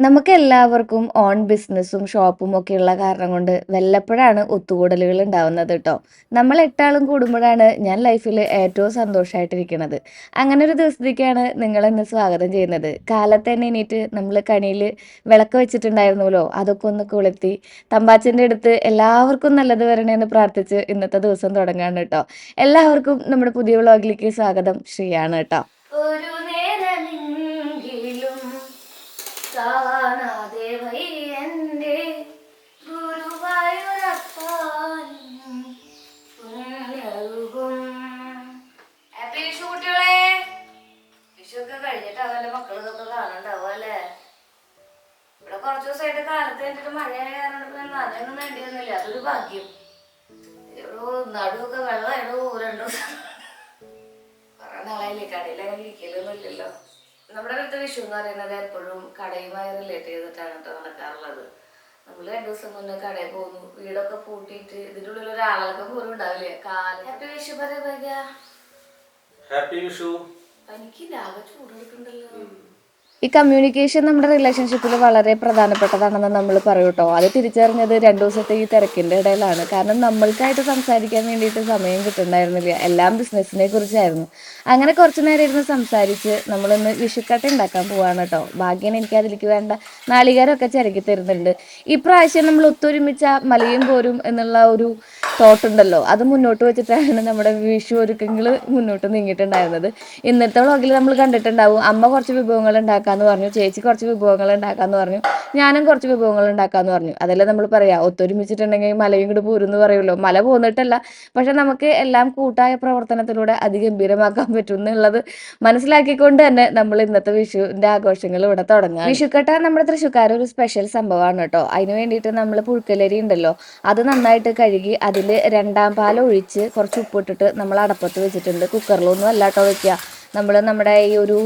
നമുക്ക് എല്ലാവർക്കും ഓൺ ബിസിനസ്സും ഷോപ്പും ഒക്കെ ഉള്ള കാരണം കൊണ്ട് വല്ലപ്പോഴാണ് ഒത്തുകൂടലുകൾ ഉണ്ടാവുന്നത് കേട്ടോ. നമ്മൾ എട്ടാളും കൂടുമ്പോഴാണ് ഞാൻ ലൈഫിൽ ഏറ്റവും സന്തോഷമായിട്ടിരിക്കുന്നത്. അങ്ങനെ ഒരു ദിവസത്തേക്കാണ് നിങ്ങളെന്ന് സ്വാഗതം ചെയ്യുന്നത്. കാലത്ത് തന്നെ എണീറ്റ് നമ്മൾ കണിയിൽ വിളക്ക് വെച്ചിട്ടുണ്ടായിരുന്നല്ലോ, അതൊക്കെ ഒന്ന് കൊളുത്തി തമ്പാച്ചൻ്റെ അടുത്ത് എല്ലാവർക്കും നല്ലത് വരണേന്ന് പ്രാർത്ഥിച്ച് ഇന്നത്തെ ദിവസം തുടങ്ങാണ് കേട്ടോ. എല്ലാവർക്കും നമ്മുടെ പുതിയ വ്ളോഗിലേക്ക് സ്വാഗതം. ശ്രീയാണ് കേട്ടോ. ഒരു നേരമെങ്കിലും കാണാതെ വയ്യന്റെ ഗുരുവായൂരപ്പാൻ പുണ്യരൂപം. ഹാപ്പി വിഷു കുട്ടികളെ. വിഷു ഒക്കെ കഴിഞ്ഞിട്ട് അവന്റെ മക്കൾ ഇതൊക്കെ കാണണ്ടാവും അല്ലേ? ഇവിടെ കുറച്ചു ദിവസമായിട്ട് കാലത്ത് കഴിഞ്ഞിട്ട് മഴയായ കാരണം നനയൊന്നും വേണ്ടിയൊന്നുമില്ല. അതൊരു ഭാഗ്യം. എവിടോ നടുവൊക്കെ വെള്ളമായിടോ രണ്ടു ദിവസം കുറെ നാളായില്ലേ കടയിൽ അങ്ങനെ ഇരിക്കലൊന്നും ഇല്ലല്ലോ. നമ്മുടെ അടുത്ത വിഷു എന്ന് പറയുന്നത് എപ്പോഴും കടയുമായി റിലേറ്റ് ചെയ്തിട്ടാണ് കേട്ടോ നടക്കാറുള്ളത്. നമ്മൾ 2 ദിവസം മുന്നേ കടയിൽ പോകുന്നു, വീടൊക്കെ പൂട്ടിയിട്ട് ഇതിൻ്റെ ഉള്ളിൽ ഒരാളൊക്കെ പോലും ഉണ്ടാവില്ലേ. ഹാപ്പി വിഷു പറയാ. ഹാപ്പി വിഷു. എനിക്ക് ആകെ ചൂടെടുക്കണ്ടല്ലോ. ഈ കമ്മ്യൂണിക്കേഷൻ നമ്മുടെ റിലേഷൻഷിപ്പിൽ വളരെ പ്രധാനപ്പെട്ടതാണെന്ന് നമ്മൾ പറയും കേട്ടോ. അത് തിരിച്ചറിഞ്ഞത് 2 ദിവസത്തെ ഈ തിരക്കിൻ്റെ ഇടയിലാണ്. കാരണം നമ്മൾക്കായിട്ട് സംസാരിക്കാൻ വേണ്ടിയിട്ട് സമയം കിട്ടുന്നുണ്ടായിരുന്നില്ല. എല്ലാം ബിസിനസ്സിനെ കുറിച്ചായിരുന്നു. അങ്ങനെ കുറച്ച് നേരം ഇരുന്ന് സംസാരിച്ച് നമ്മളിന്ന് വിഷുക്കട്ട ഉണ്ടാക്കാൻ പോവാണ് കേട്ടോ. ഭാഗ്യം എനിക്ക് അതിലേക്ക് വേണ്ട നാളികേരമൊക്കെ ചിരക്കി തരുന്നുണ്ട്. ഇപ്രാവശ്യം നമ്മൾ ഒത്തൊരുമിച്ച മലയും പോരും എന്നുള്ള ഒരു തോട്ടുണ്ടല്ലോ, അത് മുന്നോട്ട് വെച്ചിട്ടാണ് നമ്മുടെ വിഷു ഒരുക്കങ്ങൾ മുന്നോട്ട് നീങ്ങിയിട്ടുണ്ടായിരുന്നത്. ഇന്നത്തെ വ്ളോഗിൽ നമ്മൾ കണ്ടിട്ടുണ്ടാവും, അമ്മ കുറച്ച് വിഭവങ്ങൾ ഉണ്ടാക്കാന്ന് പറഞ്ഞു, ചേച്ചി കുറച്ച് വിഭവങ്ങൾ ഉണ്ടാക്കാന്ന് പറഞ്ഞു, ഞാനും കുറച്ച് വിഭവങ്ങൾ ഉണ്ടാക്കാന്ന് പറഞ്ഞു. അതല്ലേ നമ്മൾ പറയാ, ഒത്തൊരുമിച്ചിട്ടുണ്ടെങ്കിൽ മലയും കൂടെ പോരെന്ന് പറയുമല്ലോ. മല പോന്നിട്ടല്ല, പക്ഷെ നമുക്ക് എല്ലാം കൂട്ടായ പ്രവർത്തനത്തിലൂടെ അതിഗംഭീരമാക്കാൻ പറ്റും എന്നുള്ളത് മനസ്സിലാക്കിക്കൊണ്ട് തന്നെ നമ്മൾ ഇന്നത്തെ വിഷുവിന്റെ ആഘോഷങ്ങൾ ഇവിടെ തുടങ്ങാം. വിഷുക്കട്ട നമ്മുടെ തൃശ്ശൂക്കാർ ഒരു സ്പെഷ്യൽ സംഭവമാണ് കേട്ടോ. അതിന് വേണ്ടിയിട്ട് നമ്മൾ പുഴുക്കലരി ഉണ്ടല്ലോ, അത് നന്നായിട്ട് കഴുകി അതിൽ 2-ാം പാൽ ഒഴിച്ച് കുറച്ച് ഉപ്പിട്ടിട്ട് നമ്മൾ അടപ്പത്ത് വെച്ചിട്ടുണ്ട്. കുക്കറിലൊന്നും അല്ല കേട്ടോ വെക്കുക. നമ്മുടെ ഈ ഒരു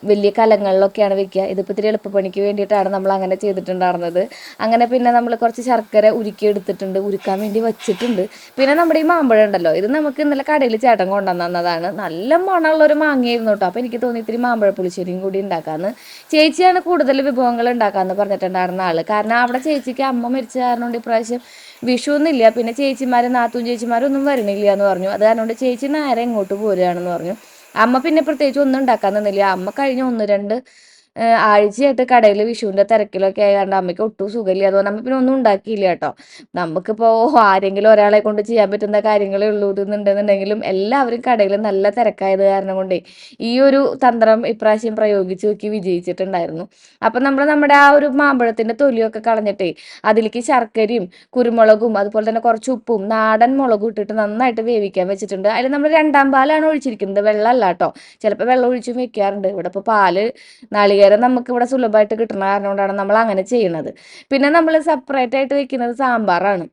വലിയ കലങ്ങളിലൊക്കെയാണ് വെക്കുക. ഇതിപ്പോൾ ഇത്തിരി എളുപ്പപ്പണിക്ക് വേണ്ടിയിട്ടാണ് നമ്മൾ അങ്ങനെ ചെയ്തിട്ടുണ്ടായിരുന്നത്. അങ്ങനെ പിന്നെ നമ്മൾ കുറച്ച് ശർക്കര ഉരുക്കി എടുത്തിട്ടുണ്ട്, ഉരുക്കാൻ വേണ്ടി വെച്ചിട്ടുണ്ട്. പിന്നെ നമ്മുടെ ഈ മാമ്പഴം ഉണ്ടല്ലോ, ഇത് നമുക്ക് ഇന്നലെ കടയിൽ ചേട്ടൻ കൊണ്ടുവന്നതാണ്. നല്ല മണമുള്ളൊരു മാങ്ങയായിരുന്നു കേട്ടോ. അപ്പോൾ എനിക്ക് തോന്നി ഇത്തിരി മാമ്പഴ പുളിശ്ശേരിയും കൂടി ഉണ്ടാക്കാമെന്ന്. ചേച്ചിയാണ് കൂടുതൽ വിഭവങ്ങൾ ഉണ്ടാക്കാമെന്ന് പറഞ്ഞിട്ടുണ്ടായിരുന്ന ആൾ. കാരണം അവിടെ ചേച്ചിക്ക് അമ്മ മരിച്ച കാരണം കൊണ്ട് ഇപ്രാവശ്യം വിഷു ഒന്നുമില്ല. പിന്നെ ചേച്ചിമാരും നാത്തൂൻ ചേച്ചിമാരൊന്നും വരണില്ല എന്ന് പറഞ്ഞു. അത് കാരണം കൊണ്ട് ചേച്ചി നേരെ ഇങ്ങോട്ട് പോരുകയാണെന്ന് പറഞ്ഞു. അമ്മ പിന്നെ പ്രത്യേകിച്ച് ഒന്നും ഉണ്ടാക്കാൻ നിന്നില്ല. അമ്മ കഴിഞ്ഞ 1-2 ആഴ്ചയായിട്ട് കടയിൽ വിഷുവിൻ്റെ തിരക്കിലൊക്കെ ആയതുകൊണ്ട് അമ്മയ്ക്ക് ഒട്ടും സുഖമില്ല. അതുകൊണ്ട് നമ്മൾ പിന്നെ ഒന്നും ഉണ്ടാക്കിയില്ല കേട്ടോ. നമുക്കിപ്പോൾ ആരെങ്കിലും ഒരാളെ കൊണ്ട് ചെയ്യാൻ പറ്റുന്ന കാര്യങ്ങളേ ഉള്ളൂ ഇതെന്നുണ്ടെന്നുണ്ടെങ്കിലും എല്ലാവരും കടയിൽ നല്ല തിരക്കായത് കാരണം കൊണ്ടേ ഈ ഒരു തന്ത്രം ഇപ്രാവശ്യം പ്രയോഗിച്ച് നോക്കി വിജയിച്ചിട്ടുണ്ടായിരുന്നു. അപ്പം നമ്മുടെ ആ ഒരു മാമ്പഴത്തിൻ്റെ തൊലിയൊക്കെ കളഞ്ഞിട്ടേ അതിലേക്ക് ശർക്കരയും കുരുമുളകും അതുപോലെ തന്നെ കുറച്ച് ഉപ്പും നാടൻ മുളകും ഇട്ടിട്ട് നന്നായിട്ട് വേവിക്കാൻ വെച്ചിട്ടുണ്ട്. അതിൽ നമ്മൾ 2-ാം പാലാണ് ഒഴിച്ചിരിക്കുന്നത്, വെള്ളമല്ല കേട്ടോ. ചിലപ്പോൾ വെള്ളം ഒഴിച്ചും വെക്കാറുണ്ട്. ഇവിടെ ഇപ്പോൾ പാല് നാളികേരം നമുക്ക് ഇവിടെ സുലഭമായിട്ട് കിട്ടുന്ന കാരണം കൊണ്ടാണ് നമ്മൾ അങ്ങനെ ചെയ്യുന്നത്. പിന്നെ നമ്മൾ സെപ്പറേറ്റ് ആയിട്ട് വെക്കുന്നത് സാമ്പാറാണ്.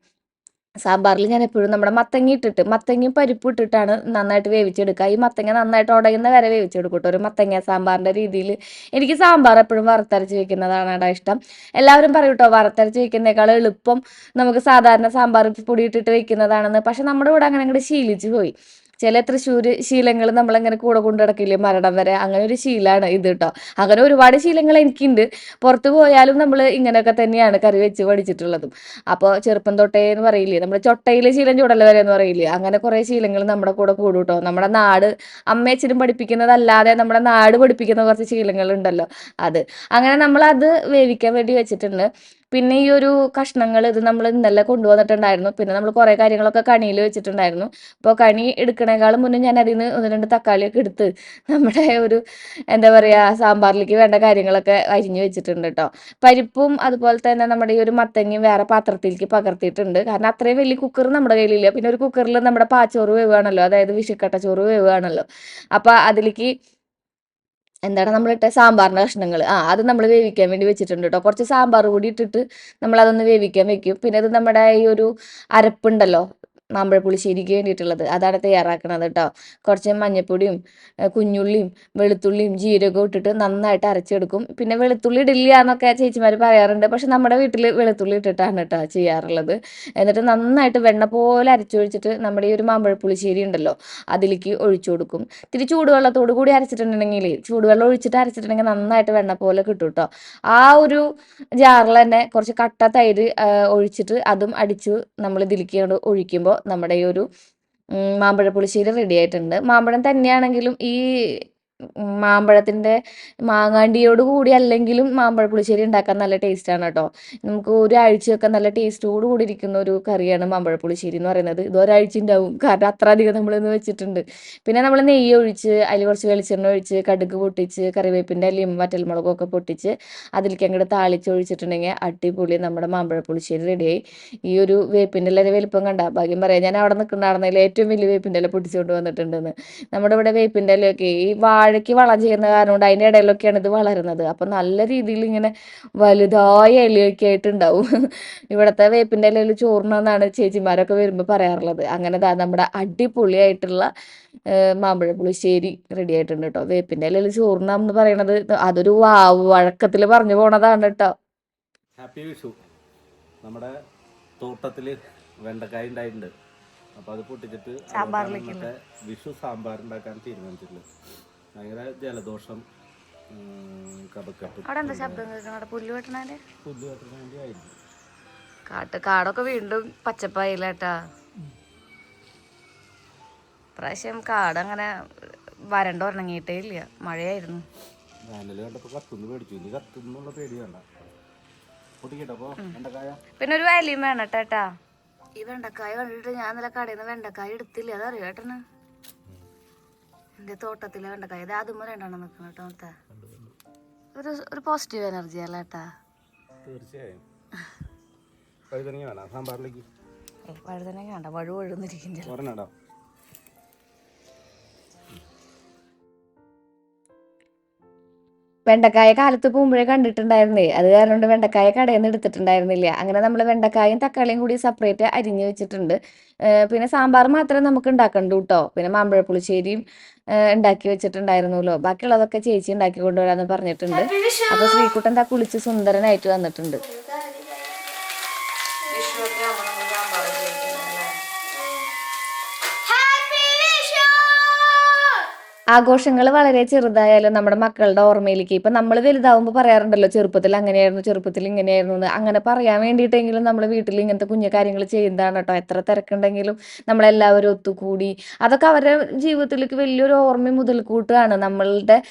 സാമ്പാറിൽ ഞാൻ എപ്പോഴും നമ്മുടെ മത്തങ്ങ ഇട്ടിട്ട് മത്തങ്ങയും പരിപ്പും ഇട്ടിട്ടാണ് നന്നായിട്ട് വേവിച്ചെടുക്കുക. ഈ മത്തങ്ങ നന്നായിട്ട് ഉടയുന്ന വരെ വേവിച്ചെടുക്കും കേട്ടോ. ഒരു മത്തങ്ങ സാമ്പാറിൻ്റെ രീതിയിൽ എനിക്ക് സാമ്പാർ എപ്പോഴും വറുത്തരച്ച് വെക്കുന്നതാണ് കേട്ടോ ഇഷ്ടം. എല്ലാവരും പറയും കേട്ടോ വറുത്തരച്ച് വെക്കുന്നേക്കാൾ എളുപ്പം നമുക്ക് സാധാരണ സാമ്പാർ പൊടി ഇട്ടിട്ട് വെക്കുന്നതാണെന്ന്. പക്ഷെ നമ്മുടെ ഇവിടെ അങ്ങനെ അങ്ങോട്ട് ശീലിച്ചു പോയി. ചില തൃശ്ശൂർ ശീലങ്ങൾ നമ്മളങ്ങനെ കൂടെ കൊണ്ടു നടക്കില്ലേ മരണം വരെ, അങ്ങനെ ഒരു ശീലമാണ് ഇത് കേട്ടോ. അങ്ങനെ ഒരുപാട് ശീലങ്ങൾ എനിക്കുണ്ട്. പുറത്ത് പോയാലും നമ്മൾ ഇങ്ങനെയൊക്കെ തന്നെയാണ് കറി വെച്ച് പഠിച്ചിട്ടുള്ളതും. അപ്പോൾ ചെറുപ്പം തൊട്ടേ എന്ന് പറയില്ലേ, നമ്മുടെ ചൊട്ടയിലെ ശീലം ചുടല വരെ എന്ന് പറയില്ലേ, അങ്ങനെ കുറേ ശീലങ്ങൾ നമ്മുടെ കൂടെ കൂടും കേട്ടോ. നമ്മുടെ നാട് അമ്മയച്ഛനും പഠിപ്പിക്കുന്നതല്ലാതെ നമ്മുടെ നാട് പഠിപ്പിക്കുന്ന കുറച്ച് ശീലങ്ങളുണ്ടല്ലോ, അത് അങ്ങനെ നമ്മളത് വേവിക്കാൻ വേണ്ടി വെച്ചിട്ടുണ്ട്. പിന്നെ ഈ ഒരു കഷ്ണങ്ങൾ ഇത് നമ്മൾ ഇന്നലെ കൊണ്ടുവന്നിട്ടുണ്ടായിരുന്നു. പിന്നെ നമ്മൾ കുറേ കാര്യങ്ങളൊക്കെ കണിയിൽ വെച്ചിട്ടുണ്ടായിരുന്നു. അപ്പോൾ കണി എടുക്കണേക്കാളും മുന്നേ ഞാൻ അതിൽ നിന്ന് 1-2 തക്കാളിയൊക്കെ എടുത്ത് നമ്മുടെ ഒരു എന്താ പറയുക സാമ്പാറിലേക്ക് വേണ്ട കാര്യങ്ങളൊക്കെ അരിഞ്ഞു വെച്ചിട്ടുണ്ട് കേട്ടോ. പരിപ്പും അതുപോലെ തന്നെ നമ്മുടെ ഈ ഒരു മത്തങ്ങയും വേറെ പാത്രത്തിലേക്ക് പകർത്തിയിട്ടുണ്ട്. കാരണം അത്രയും വലിയ കുക്കർ നമ്മുടെ കയ്യിലില്ല. പിന്നെ ഒരു കുക്കറിൽ നമ്മുടെ പാച്ചോറ് വേവുകയാണല്ലോ, അതായത് വിഷുക്കട്ട ചോറ് വേവുകയാണല്ലോ. അപ്പോൾ അതിലേക്ക് എന്താണ് നമ്മളിട്ട സാമ്പാറിൻ്റെ കഷ്ണങ്ങൾ അത് നമ്മൾ വേവിക്കാൻ വേണ്ടി വെച്ചിട്ടുണ്ട് കേട്ടോ. കുറച്ച് സാമ്പാർ കൂടി ഇട്ടിട്ട് നമ്മളതൊന്ന് വേവിക്കാൻ വെക്കും. പിന്നെ ഇത് നമ്മുടെ ഈ ഒരു അരപ്പുണ്ടല്ലോ, മാമ്പഴ പുളിശ്ശേരിക്ക് വേണ്ടിയിട്ടുള്ളത്. അതാണ് തയ്യാറാക്കുന്നത് കേട്ടോ. കുറച്ച് മഞ്ഞൾപ്പൊടിയും കുഞ്ഞുള്ളിയും വെളുത്തുള്ളിയും ജീരകവും ഇട്ടിട്ട് നന്നായിട്ട് അരച്ചെടുക്കും. പിന്നെ വെളുത്തുള്ളി ഇടില്ല എന്നൊക്കെ ചേച്ചിമാർ പറയാറുണ്ട്. പക്ഷെ നമ്മുടെ വീട്ടിൽ വെളുത്തുള്ളി ഇട്ടിട്ടാണ് കേട്ടോ ചെയ്യാറുള്ളത്. എന്നിട്ട് നന്നായിട്ട് വെണ്ണ പോലെ അരച്ചൊഴിച്ചിട്ട് നമ്മുടെ ഈ ഒരു മാമ്പഴ പുളിശ്ശേരി ഉണ്ടല്ലോ അതിലേക്ക് ഒഴിച്ചു കൊടുക്കും. ഇത്തിരി ചൂടുവെള്ളത്തോട് കൂടി അരച്ചിട്ടുണ്ടെങ്കിൽ, ചൂടുവെള്ളം ഒഴിച്ചിട്ട് അരച്ചിട്ടുണ്ടെങ്കിൽ നന്നായിട്ട് വെണ്ണ പോലെ കിട്ടും കേട്ടോ. ആ ഒരു ജാറിൽ തന്നെ കുറച്ച് കട്ട തൈര് ഒഴിച്ചിട്ട് അതും അടിച്ചു നമ്മൾ ഇതിലേക്ക് ഒഴിക്കുമ്പോൾ നമ്മുടെ ഈ ഒരു മാമ്പഴ പുളിശ്ശേരി റെഡി ആയിട്ടുണ്ട്. മാമ്പഴം തന്നെയാണെങ്കിലും ഈ മാമ്പഴത്തിൻ്റെ മാങ്ങാണ്ടിയോട് കൂടി അല്ലെങ്കിലും മാമ്പഴ പുളിശ്ശേരി ഉണ്ടാക്കാൻ നല്ല ടേസ്റ്റാണ് കേട്ടോ. നമുക്ക് ഒരാഴ്ചയൊക്കെ നല്ല ടേസ്റ്റോട് കൂടി ഇരിക്കുന്ന ഒരു കറിയാണ് മാമ്പഴ പുളിശ്ശേരി എന്ന് പറയുന്നത്. ഇത് ഒരാഴ്ച ഉണ്ടാവും, കാരണം അത്ര അധികം നമ്മളിന്ന് വെച്ചിട്ടുണ്ട്. പിന്നെ നമ്മൾ നെയ്യ് ഒഴിച്ച് അതിൽ കുറച്ച് വെളിച്ചെണ്ണ ഒഴിച്ച് കടുക് പൊട്ടിച്ച് കറിവേപ്പിൻ്റെ ഇലയും വറ്റൽമുളകും ഒക്കെ പൊട്ടിച്ച് അതിലേക്ക് അങ്ങോട്ട് താളിച്ച് ഒഴിച്ചിട്ടുണ്ടെങ്കിൽ അടിപൊളി നമ്മുടെ മാമ്പഴ പുളിശ്ശേരി റെഡിയായി. ഈ ഒരു വേപ്പിൻ്റെ ഇല വലിപ്പം കണ്ട ഭാഗ്യം പറയാം. ഞാൻ അവിടെ നിൽക്കുന്നുണ്ടായിരുന്നതിൽ ഏറ്റവും വലിയ വേപ്പിൻ്റെ ഇല പൊട്ടിച്ചുകൊണ്ട് വന്നിട്ടുണ്ടെന്ന്. നമ്മുടെ ഇവിടെ വേപ്പിൻ്റെ ഇലയൊക്കെ ഈ വാഴയ്ക്ക് വളം ചെയ്യുന്ന കാരണം കൊണ്ട് അതിൻ്റെ ഇടയിലൊക്കെയാണ് ഇത് വളരുന്നത്. അപ്പം നല്ല രീതിയിൽ ഇങ്ങനെ വലുതായ ഇലയൊക്കെ ആയിട്ടുണ്ടാവും. ഇവിടുത്തെ വേപ്പിൻ്റെ ഇലയിൽ ചോറിനെന്നാണ് ചേച്ചിമാരൊക്കെ വരുമ്പോൾ പറയാറുള്ളത്. അങ്ങനെ നമ്മുടെ അടിപൊളിയായിട്ടുള്ള മാമ്പഴ പുളിശ്ശേരി റെഡി ആയിട്ടുണ്ട് കേട്ടോ. വേപ്പിൻ്റെ ഇലയിൽ ചോറിനാന്ന് പറയണത് അതൊരു വഴക്കത്തിൽ പറഞ്ഞു പോണതാണ് കേട്ടോ. ഹാപ്പി വിഷു. നമ്മുടെ തോട്ടത്തിൽ വെണ്ടക്കായ ഉണ്ടായിട്ടുണ്ട്. അപ്പോൾ അത് പൊട്ടിച്ചിട്ട് മറ്റേ വിഷു സാമ്പാർ ഉണ്ടാക്കാൻ തീരുമാനിച്ചിട്ടുള്ളത്. ഭയങ്കര ജലദോഷം, കഫക്കെട്ട്. അവിടെ എന്താ ശബ്ദം കേൾക്കണം? പുല്ല് വെട്ടണേ വേണ്ടി ആയിരുന്നു. കാടൊക്കെ വീണ്ടും പച്ചപ്പായില്ല കേട്ടാ. പ്രാവശ്യം കാട് അങ്ങനെ വരണ്ട ഉണങ്ങിയിട്ടേ ഇല്ല, മഴയായിരുന്നു. വേനൽ കണ്ടപ്പോൾ കത്തുന്ന് പേടിച്ചു. ഇനി കത്തുന്നുള്ള പേടി വേണ്ട. പിന്നെ ഒരു വലിയും വേണം കേട്ടാ. ഈ വെണ്ടക്കായ കണ്ടിട്ട് ഞാൻ ഇന്നലെ കടയിൽ നിന്ന് വെണ്ടക്കായ എടുത്തില്ല, അതറിയോ ഏട്ടന്? എൻ്റെ തോട്ടത്തിലെ വെണ്ടക്കായ ഇത് അതും രണ്ടെണ്ണം നിൽക്കണം കേട്ടോ. ഒരു പോസിറ്റീവ് എനർജി അല്ല ഏട്ടാ. തീർച്ചയായും. വഴുതനങ്ങ വേണം സാമ്പാറിലേക്ക്. വഴുതനങ്ങ വേണ്ട, വഴുവഴുന്നിരിക്കും. വെണ്ടക്കായ കാലത്ത് പോകുമ്പോഴേ കണ്ടിട്ടുണ്ടായിരുന്നേ, അത് കാരണം കൊണ്ട് വെണ്ടക്കായ കടയിൽ നിന്ന് എടുത്തിട്ടുണ്ടായിരുന്നില്ല. അങ്ങനെ നമ്മൾ വെണ്ടക്കായും തക്കാളിയും കൂടി സെപ്പറേറ്റ് അരിഞ്ഞ് വെച്ചിട്ടുണ്ട്. പിന്നെ സാമ്പാർ മാത്രമേ നമുക്ക് ഉണ്ടാക്കണ്ടൂ കേട്ടോ. പിന്നെ മാമ്പഴ പുളിശ്ശേരിയും ഉണ്ടാക്കി വെച്ചിട്ടുണ്ടായിരുന്നല്ലോ. ബാക്കിയുള്ളതൊക്കെ ചേച്ചി ഉണ്ടാക്കി കൊണ്ടുവരാമെന്ന് പറഞ്ഞിട്ടുണ്ട്. അപ്പോൾ ശ്രീകുട്ടൻ എന്താ കുളിച്ച് സുന്ദരനായിട്ട് വന്നിട്ടുണ്ട്. ആഘോഷങ്ങൾ വളരെ ചെറുതായാലും നമ്മുടെ മക്കളുടെ ഓർമ്മയിലേക്ക് ഇപ്പം നമ്മൾ വലുതാവുമ്പോൾ പറയാറുണ്ടല്ലോ ചെറുപ്പത്തിൽ അങ്ങനെയായിരുന്നു, ചെറുപ്പത്തിൽ ഇങ്ങനെയായിരുന്നു എന്ന്. അങ്ങനെ പറയാൻ വേണ്ടിയിട്ടെങ്കിലും നമ്മൾ വീട്ടിൽ ഇങ്ങനത്തെ കുഞ്ഞു കാര്യങ്ങൾ ചെയ്യുന്നതാണ് കേട്ടോ. എത്ര തിരക്കുണ്ടെങ്കിലും നമ്മളെല്ലാവരും ഒത്തുകൂടി അതൊക്കെ അവരുടെ ജീവിതത്തിലേക്ക് വലിയൊരു ഓർമ്മ മുതൽക്കൂട്ടാണ്.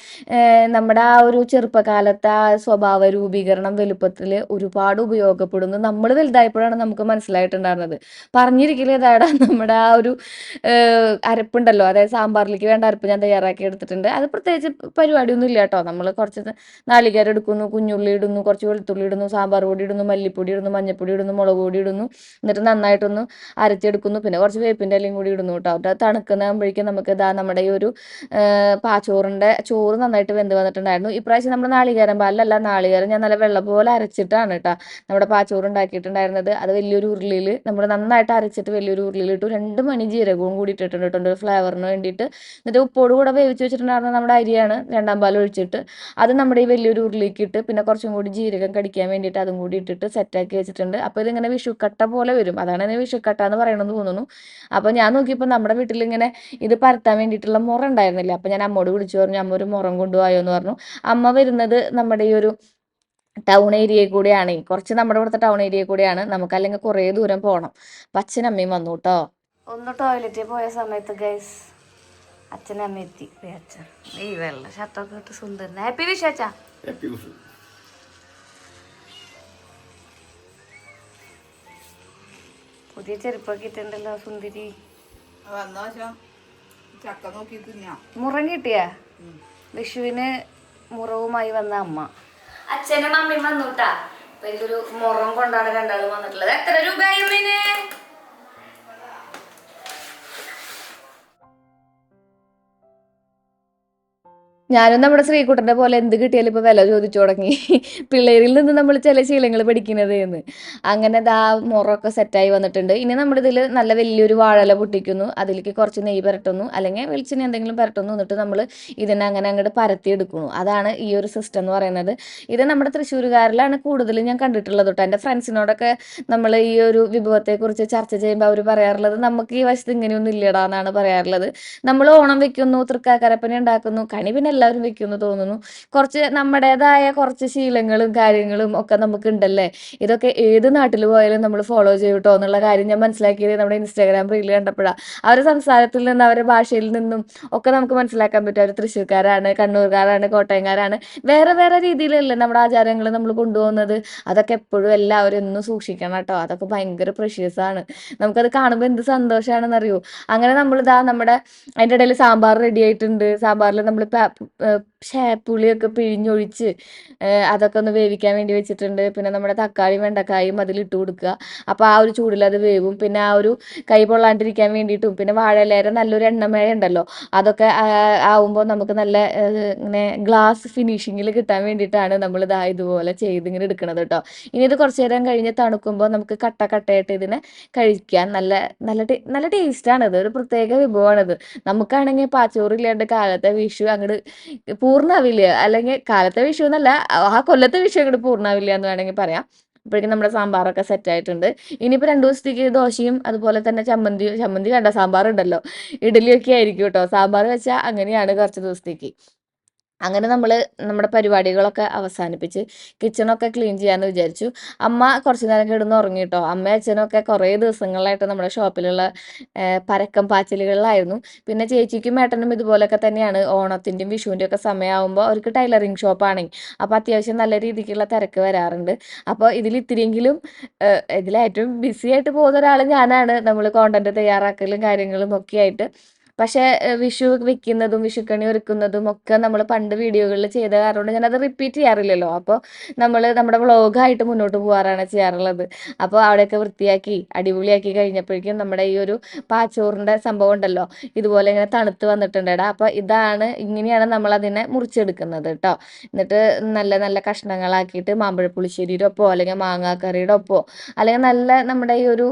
നമ്മുടെ ആ ഒരു ചെറുപ്പകാലത്തെ ആ സ്വഭാവ രൂപീകരണം വലുപ്പത്തിൽ ഒരുപാട് ഉപയോഗപ്പെടുന്നു. നമ്മൾ വലുതായപ്പോഴാണ് നമുക്ക് മനസ്സിലായിട്ടുണ്ടായിരുന്നത്. പറഞ്ഞിരിക്കലേ ഇതാടാ നമ്മുടെ ആ ഒരു അരപ്പുണ്ടല്ലോ, അതായത് സാമ്പാറിലേക്ക് വേണ്ട അരപ്പ് ഞാൻ തയ്യാറാക്കി എടുത്തിട്ടുണ്ട്. അത് പ്രത്യേകിച്ച് പരിപാടിയൊന്നും ഇല്ല കേട്ടോ. നമ്മൾ കുറച്ച് നാളികേരം എടുക്കുന്നു, കുഞ്ഞുള്ളി ഇടുന്നു, കുറച്ച് വെളുത്തുള്ളി ഇടുന്നു, സാമ്പാർ പൊടി ഇടുന്നു, മല്ലിപ്പൊടി ഇടുന്നു, മഞ്ഞൾപ്പൊടി ഇടുന്നു, മുളക് പൊടി ഇടുന്നു. എന്നിട്ട് നന്നായിട്ടൊന്ന് അരച്ചെടുക്കുന്നു. പിന്നെ കുറച്ച് വേപ്പിൻ്റെ ഇലയും കൂടി ഇടുന്നു കേട്ടോ. അത് തണുക്കുന്നതാകുമ്പോഴേക്കും നമുക്ക് നമ്മുടെ ഈ ഒരു ചോറ് നന്നായിട്ട് വെന്ത് വന്നിട്ടുണ്ടായിരുന്നു. ഇപ്രാവശ്യം നമ്മൾ നാളികേരം പാലല്ല, നാളികേരം ഞാൻ നല്ല വെള്ളം പോലെ അരച്ചിട്ടാണ് കേട്ടോ നമ്മുടെ പാച്ചോറ് ഉണ്ടാക്കിയിട്ടുണ്ടായിരുന്നത്. അത് വലിയൊരു ഉരുളിയിൽ നമ്മൾ നന്നായിട്ട് അരച്ചിട്ട് വലിയൊരു ഉരുളിയിലിട്ടു 2 മണി ജീരകവും കൂടി ഇട്ടിട്ടുണ്ട് കേട്ടോ, ഒരു ഫ്ലേവറിന് വേണ്ടിയിട്ട്. എന്നിട്ട് ഉപ്പോട് കൂടെ വേവിച്ച് വെച്ചിട്ടുണ്ടായിരുന്ന നമ്മുടെ അരിയാണ് 2-ാം പാൽ ഒഴിച്ചിട്ട് അത് നമ്മുടെ ഈ വലിയൊരു ഉരുളിക്ക് ഇട്ട് പിന്നെ കുറച്ചും കൂടി ജീരകം കടിക്കാൻ വേണ്ടിയിട്ട് അതും കൂടി ഇട്ടിട്ട് സെറ്റാക്കി വെച്ചിട്ടുണ്ട്. അപ്പോൾ ഇതിങ്ങനെ വിഷുക്കട്ട പോലെ വരും, അതാണ് ഇതിനെ വിഷുക്കട്ട എന്ന് പറയണമെന്ന് തോന്നുന്നു. അപ്പോൾ ഞാൻ നോക്കിയപ്പോൾ നമ്മുടെ വീട്ടിൽ ഇങ്ങനെ ഇത് പരത്താൻ വേണ്ടിയിട്ടുള്ള മുറ ഉണ്ടായിരുന്നില്ല. അപ്പോൾ ഞാൻ അമ്മോട് വിളിച്ചു പറഞ്ഞു, അമ്മ ഒരു മുറം കൊണ്ടുപോയോ എന്ന് പറഞ്ഞു. അമ്മ വരുന്നത് നമ്മുടെ ഈ ഒരു ടൗൺ ഏരിയയിൽ കൂടെയാണ്, കുറച്ച് നമ്മുടെ ഇവിടുത്തെ ടൗൺ ഏരിയയിൽ കൂടെയാണ്, നമുക്കല്ലെങ്കിൽ കുറേ ദൂരം പോകണം. അപ്പം അച്ഛനും അമ്മയും വന്നു കേട്ടോ. ഒന്ന് ടോയ്ലറ്റിൽ പോയ സമയത്ത് ഗൈസ് അച്ഛനും അമ്മ എത്തി. അച്ഛൻ ഈ വെള്ള ഷർട്ടൊക്കെ ഇട്ട് സുന്ദരൻ. ഹാപ്പി വിഷു അച്ഛാ. പുതിയ ചെരുപ്പൊക്കെ ഇട്ടുണ്ടല്ലോ സുന്ദരി. മുറം കിട്ടിയ വിഷുവിന് മുറവുമായി വന്ന അമ്മ. അച്ഛനും അമ്മയും വന്നുട്ടാ. വലിയൊരു മുറം കൊണ്ടാണ് രണ്ടാളും വന്നിട്ടുള്ളത്. എത്ര രൂപയായി അമ്മേന്? ഞാനും നമ്മുടെ ശ്രീകുട്ടന്റെ പോലെ എന്ത് കിട്ടിയാലും ഇപ്പൊ വില ചോദിച്ചു തുടങ്ങി. പിള്ളേരിൽ നിന്ന് നമ്മൾ ചില ശീലങ്ങൾ പഠിക്കുന്നത് എന്ന്. അങ്ങനെ ദാ മുറമൊക്കെ സെറ്റായി വന്നിട്ടുണ്ട്. ഇനി നമ്മുടെ ഇതിൽ നല്ല വലിയൊരു വാഴല പൊട്ടിക്കുന്നു, അതിലേക്ക് കുറച്ച് നെയ്യ് പുരട്ടുന്നു, അല്ലെങ്കിൽ വെളിച്ചെണ്ണ എന്തെങ്കിലും പുരട്ടുന്നു. എന്നിട്ട് നമ്മൾ ഇതിനെ അങ്ങനെ അങ്ങോട്ട് പരത്തി എടുക്കുന്നു. അതാണ് ഈ ഒരു സിസ്റ്റം എന്ന് പറയുന്നത്. ഇത് നമ്മുടെ തൃശ്ശൂരുകാരിലാണ് കൂടുതലും ഞാൻ കണ്ടിട്ടുള്ളത് കേട്ടോ. എൻ്റെ ഫ്രണ്ട്സിനോടൊക്കെ നമ്മൾ ഈ ഒരു വിഭവത്തെക്കുറിച്ച് ചർച്ച ചെയ്യുമ്പോൾ അവർ പറയാറുള്ളത് നമുക്ക് ഈ വശത്ത് ഇങ്ങനെയൊന്നും ഇല്ലടാ എന്നാണ് പറയാറുള്ളത്. നമ്മൾ ഓണം വെക്കുന്നു, തൃക്കാക്കരപ്പന ഉണ്ടാക്കുന്നു, കണി പിന്നെ എല്ലാവരും വെക്കുമെന്ന് തോന്നുന്നു. കുറച്ച് നമ്മുടേതായ കുറച്ച് ശീലങ്ങളും കാര്യങ്ങളും ഒക്കെ നമുക്കുണ്ടല്ലേ. ഇതൊക്കെ ഏത് നാട്ടിൽ പോയാലും നമ്മൾ ഫോളോ ചെയ്യൂട്ടോ എന്നുള്ള കാര്യം ഞാൻ മനസ്സിലാക്കിയത് നമ്മുടെ ഇൻസ്റ്റാഗ്രാം റീൽ കണ്ടപ്പോഴാണ്. അവരുടെ സംസാരത്തിൽ നിന്ന് അവരുടെ ഭാഷയിൽ നിന്നും ഒക്കെ നമുക്ക് മനസ്സിലാക്കാൻ പറ്റും അവർ തൃശ്ശൂർക്കാരാണ്, കണ്ണൂർക്കാരാണ്, കോട്ടയംകാരാണ്. വേറെ വേറെ രീതിയിലല്ലേ നമ്മുടെ ആചാരങ്ങൾ നമ്മൾ കൊണ്ടുപോകുന്നത്. അതൊക്കെ എപ്പോഴും എല്ലാവരും ഒന്നും സൂക്ഷിക്കണം കേട്ടോ. അതൊക്കെ ഭയങ്കര പ്രഷ്യസ് ആണ്. നമുക്കത് കാണുമ്പോൾ എന്ത് സന്തോഷമാണെന്ന് അറിയോ. അങ്ങനെ നമ്മളിതാ നമ്മുടെ അതിൻ്റെ ഇടയിൽ സാമ്പാർ റെഡി ആയിട്ടുണ്ട്. സാമ്പാറിൽ നമ്മൾ പുളിയൊക്കെ പിഴിഞ്ഞൊഴിച്ച് അതൊക്കെ ഒന്ന് വേവിക്കാൻ വേണ്ടി വെച്ചിട്ടുണ്ട്. പിന്നെ നമ്മുടെ തക്കാളിയും വെണ്ടക്കായും അതിലിട്ട് കൊടുക്കുക. അപ്പോൾ ആ ഒരു ചൂടിൽ അത് വേവും. പിന്നെ ആ ഒരു കൈ പൊള്ളാണ്ടിരിക്കാൻ വേണ്ടിയിട്ടും പിന്നെ വാഴയിലേറെ നല്ലൊരു എണ്ണമഴ ഉണ്ടല്ലോ, അതൊക്കെ ആവുമ്പോൾ നമുക്ക് നല്ല ഇങ്ങനെ ഗ്ലാസ് ഫിനിഷിങ്ങിൽ കിട്ടാൻ വേണ്ടിയിട്ടാണ് നമ്മൾ ഇതാ ഇതുപോലെ ചെയ്ത് ഇങ്ങനെ എടുക്കുന്നത് കേട്ടോ. ഇനി ഇത് കുറച്ച് നേരം കഴിഞ്ഞ് തണുക്കുമ്പോൾ നമുക്ക് കട്ടയായിട്ട് ഇതിനെ കഴിക്കാൻ നല്ല നല്ല നല്ല ടേസ്റ്റാണിത്. ഒരു പ്രത്യേക വിഭവമാണിത്. നമുക്കാണെങ്കിൽ പാച്ചോറില്ലാണ്ട് കാലത്തെ വിഷു അങ്ങോട്ട് പൂർണ്ണാവില്ല. അല്ലെങ്കിൽ കാലത്തെ വിഷു എന്നല്ല, ആ കൊല്ലത്തെ വിഷു അങ്ങോട്ട് പൂർണ്ണാവില്ല എന്ന് വേണമെങ്കിൽ പറയാം. അപ്പോഴേക്കും നമ്മുടെ സാമ്പാറൊക്കെ സെറ്റ് ആയിട്ടുണ്ട്. ഇനിയിപ്പോൾ 2 ദിവസത്തേക്ക് ദോശയും അതുപോലെ തന്നെ ചമ്മന്തി വേണ്ട, സാമ്പാർ ഉണ്ടല്ലോ, ഇഡലിയൊക്കെ ആയിരിക്കും കേട്ടോ. സാമ്പാർ വെച്ചാൽ അങ്ങനെയാണ് കുറച്ച് ദിവസത്തേക്ക്. അങ്ങനെ നമ്മൾ നമ്മുടെ പരിപാടികളൊക്കെ അവസാനിപ്പിച്ച് കിച്ചണൊക്കെ ക്ലീൻ ചെയ്യാമെന്ന് വിചാരിച്ചു. അമ്മ കുറച്ച് നേരം കിടന്ന് ഉറങ്ങി കേട്ടോ. അമ്മയും അച്ഛനൊക്കെ കുറേ ദിവസങ്ങളായിട്ട് നമ്മുടെ ഷോപ്പിലുള്ള പരക്കം പാച്ചിലുകളിലായിരുന്നു. പിന്നെ ചേച്ചിക്കും ഏട്ടനും ഇതുപോലെയൊക്കെ തന്നെയാണ്. ഓണത്തിൻ്റെയും വിഷുവിൻ്റെയും ഒക്കെ സമയമാകുമ്പോൾ അവർക്ക് ടൈലറിങ് ഷോപ്പാണ്. അപ്പോൾ അത്യാവശ്യം നല്ല രീതിക്കുള്ള തിരക്ക് വരാറുണ്ട്. അപ്പോൾ ഇതിലിത്തിരിയെങ്കിലും ഇതിലേറ്റവും ബിസി ആയിട്ട് പോകുന്ന ഒരാൾ ഞാനാണ്. നമ്മൾ കോണ്ടന്റ് തയ്യാറാക്കലും കാര്യങ്ങളും ഒക്കെ ആയിട്ട്. പക്ഷേ വിഷു വെക്കുന്നതും വിഷുക്കണി ഒരുക്കുന്നതും ഒക്കെ നമ്മൾ പണ്ട് വീഡിയോകളിൽ ചെയ്ത കാരണം ഞാനത് റിപ്പീറ്റ് ചെയ്യാറില്ലല്ലോ. അപ്പോൾ നമ്മൾ നമ്മുടെ വ്ളോഗായിട്ട് മുന്നോട്ട് പോകാറാണ് ചെയ്യാറുള്ളത്. അപ്പോൾ അവിടെയൊക്കെ വൃത്തിയാക്കി അടിപൊളിയാക്കി കഴിഞ്ഞപ്പോഴേക്കും നമ്മുടെ ഈ ഒരു പാച്ചോറിൻ്റെ സംഭവം ഉണ്ടല്ലോ, ഇതുപോലെ ഇങ്ങനെ തണുത്ത് വന്നിട്ടുണ്ടേടാ. അപ്പോൾ ഇങ്ങനെയാണ് നമ്മളതിനെ മുറിച്ചെടുക്കുന്നത് കേട്ടോ. എന്നിട്ട് നല്ല നല്ല കഷ്ണങ്ങളാക്കിയിട്ട് മാമ്പഴ പുളിശ്ശേരിയുടെ ഒപ്പോ അല്ലെങ്കിൽ മാങ്ങാക്കറിയുടെ ഒപ്പോ അല്ലെങ്കിൽ നല്ല നമ്മുടെ ഈ ഒരു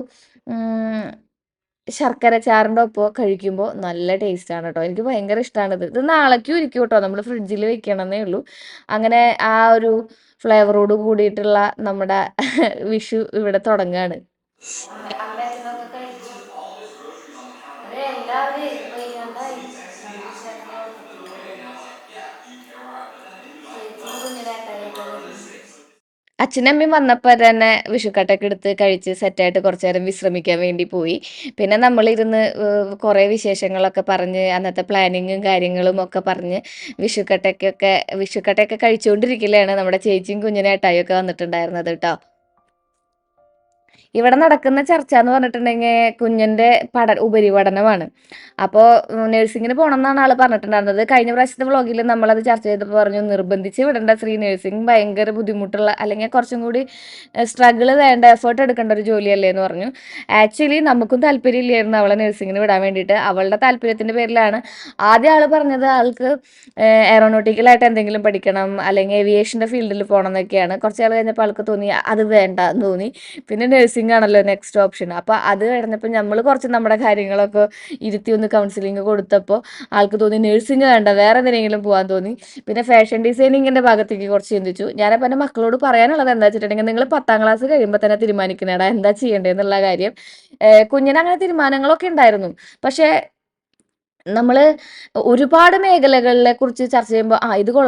ശർക്കര ചാറിൻ്റെ ഒപ്പം കഴിക്കുമ്പോൾ നല്ല ടേസ്റ്റാണ് കേട്ടോ. എനിക്ക് ഭയങ്കര ഇഷ്ടമാണിത്. ഇത് നാളേക്കും ഇരിക്കും കേട്ടോ, നമ്മൾ ഫ്രിഡ്ജിൽ വെക്കണമെന്നേ ഉള്ളൂ. അങ്ങനെ ആ ഒരു ഫ്ലേവറോട് കൂടിയിട്ടുള്ള നമ്മുടെ വിഷു ഇവിടെ തുടങ്ങുകയാണ്. അമ്മയൊക്കെ കഴിച്ചു. അത് എല്ലാവരും അച്ഛനും അമ്മയും വന്നപ്പോൾ തന്നെ വിഷുക്കട്ടൊക്കെ എടുത്ത് കഴിച്ച് സെറ്റായിട്ട് കുറച്ച് നേരം വിശ്രമിക്കാൻ വേണ്ടി പോയി. പിന്നെ നമ്മളിരുന്ന് കുറേ വിശേഷങ്ങളൊക്കെ പറഞ്ഞ് അന്നത്തെ പ്ലാനിങ്ങും കാര്യങ്ങളും ഒക്കെ പറഞ്ഞ് വിഷുക്കട്ടയൊക്കെ കഴിച്ചുകൊണ്ടിരിക്കലാണ് നമ്മുടെ ചേച്ചിയും കുഞ്ഞിനേട്ടായൊക്കെ വന്നിട്ടുണ്ടായിരുന്നത് കേട്ടോ. ഇവിടെ നടക്കുന്ന ചർച്ച എന്ന് പറഞ്ഞിട്ടുണ്ടെങ്കിൽ കുഞ്ഞിൻ്റെ ഉപരിപഠനമാണ്. അപ്പോൾ നഴ്സിങ്ങിന് പോകണം എന്നാണ് ആൾ പറഞ്ഞിട്ടുണ്ടായിരുന്നത്. കഴിഞ്ഞ പ്രാവശ്യത്തെ വ്ളോഗിൽ നമ്മളത് ചർച്ച ചെയ്തപ്പോൾ പറഞ്ഞു നിർബന്ധിച്ച് വിടേണ്ട ശ്രീ, നഴ്സിംഗ് ഭയങ്കര ബുദ്ധിമുട്ടുള്ള അല്ലെങ്കിൽ കുറച്ചും കൂടി സ്ട്രഗിൾ വേണ്ട, എഫേർട്ട് എടുക്കേണ്ട ഒരു ജോലിയല്ലേ എന്ന് പറഞ്ഞു. ആക്ച്വലി നമുക്കും താല്പര്യമില്ലായിരുന്നു അവളെ നഴ്സിങ്ങിന് വിടാൻ വേണ്ടിയിട്ട്. അവളുടെ താല്പര്യത്തിൻ്റെ പേരിലാണ് ആദ്യം ആൾ പറഞ്ഞത് ആൾക്ക് എയറോനോട്ടിക്കലായിട്ട് എന്തെങ്കിലും പഠിക്കണം അല്ലെങ്കിൽ ഏവിയേഷൻ്റെ ഫീൽഡിൽ പോകണം എന്നൊക്കെയാണ്. കുറച്ച് നാൾ കഴിഞ്ഞപ്പോൾ ആൾക്ക് തോന്നി അത് വേണ്ട എന്ന് തോന്നി. പിന്നെ നഴ്സിംഗ് ആണല്ലോ നെക്സ്റ്റ് ഓപ്ഷൻ. അപ്പോൾ അത് കഴിഞ്ഞപ്പോൾ നമ്മൾ കുറച്ച് നമ്മുടെ കാര്യങ്ങളൊക്കെ ഇരുത്തി ഒന്ന് കൗൺസിലിംഗ് കൊടുത്തപ്പോൾ ആൾക്ക് തോന്നി നഴ്സിംഗ് വേണ്ട, വേറെ എന്തെങ്കിലും പോകാൻ തോന്നി. പിന്നെ ഫാഷൻ ഡിസൈനിങ്ങിൻ്റെ ഭാഗത്തേക്ക് കുറച്ച് ചിന്തിച്ചു. ഞാനപ്പോൾ എൻ്റെ മക്കളോട് പറയാനുള്ളത് എന്താ വെച്ചിട്ടുണ്ടെങ്കിൽ നിങ്ങൾ 10ാം ക്ലാസ് കഴിയുമ്പോൾ തന്നെ തീരുമാനിക്കണേടാ എന്താ ചെയ്യേണ്ടതെന്നുള്ള കാര്യം. കുഞ്ഞിന് അങ്ങനെ തീരുമാനങ്ങളൊക്കെ ഉണ്ടായിരുന്നു. പക്ഷേ നമ്മൾ ഒരുപാട് മേഖലകളെ കുറിച്ച് ചർച്ച ചെയ്യുമ്പോൾ ഇത്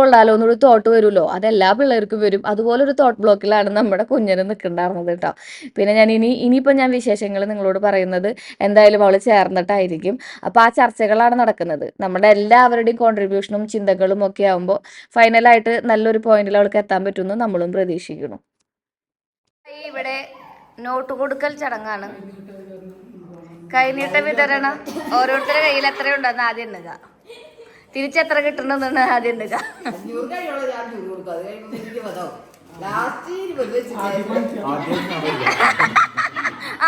കൊള്ളാലോ എന്നൊരു തോട്ട് വരുമല്ലോ, അതെല്ലാ പിള്ളേർക്കും വരും. അതുപോലെ ഒരു തോട്ട് ബ്ലോക്കിലാണ് നമ്മുടെ കുഞ്ഞിന് നിൽക്കുന്നുണ്ടായിരുന്നത് കേട്ടോ. പിന്നെ ഇനിയിപ്പോൾ ഞാൻ വിശേഷങ്ങൾ നിങ്ങളോട് പറയുന്നത് എന്തായാലും അവൾ ചേർന്നിട്ടായിരിക്കും. അപ്പോൾ ആ ചർച്ചകളാണ് നടക്കുന്നത്. നമ്മുടെ എല്ലാവരുടെയും കോൺട്രിബ്യൂഷനും ചിന്തകളും ഒക്കെ ആകുമ്പോൾ ഫൈനലായിട്ട് നല്ലൊരു പോയിന്റിൽ അവൾക്ക് എത്താൻ പറ്റുമെന്ന് നമ്മളും പ്രതീക്ഷിക്കുന്നു. ഇവിടെ നോട്ട് കൊടുക്കൽ ചടങ്ങാണ്. കൈനീട്ട വിതരണം ഓരോരുത്തരുടെ കയ്യിൽ എത്രയുണ്ടെന്ന് ആദ്യം എണ്ണുക, തിരിച്ചെത്ര കിട്ടണമെന്നാണ് ആദ്യം എണ്ണുക.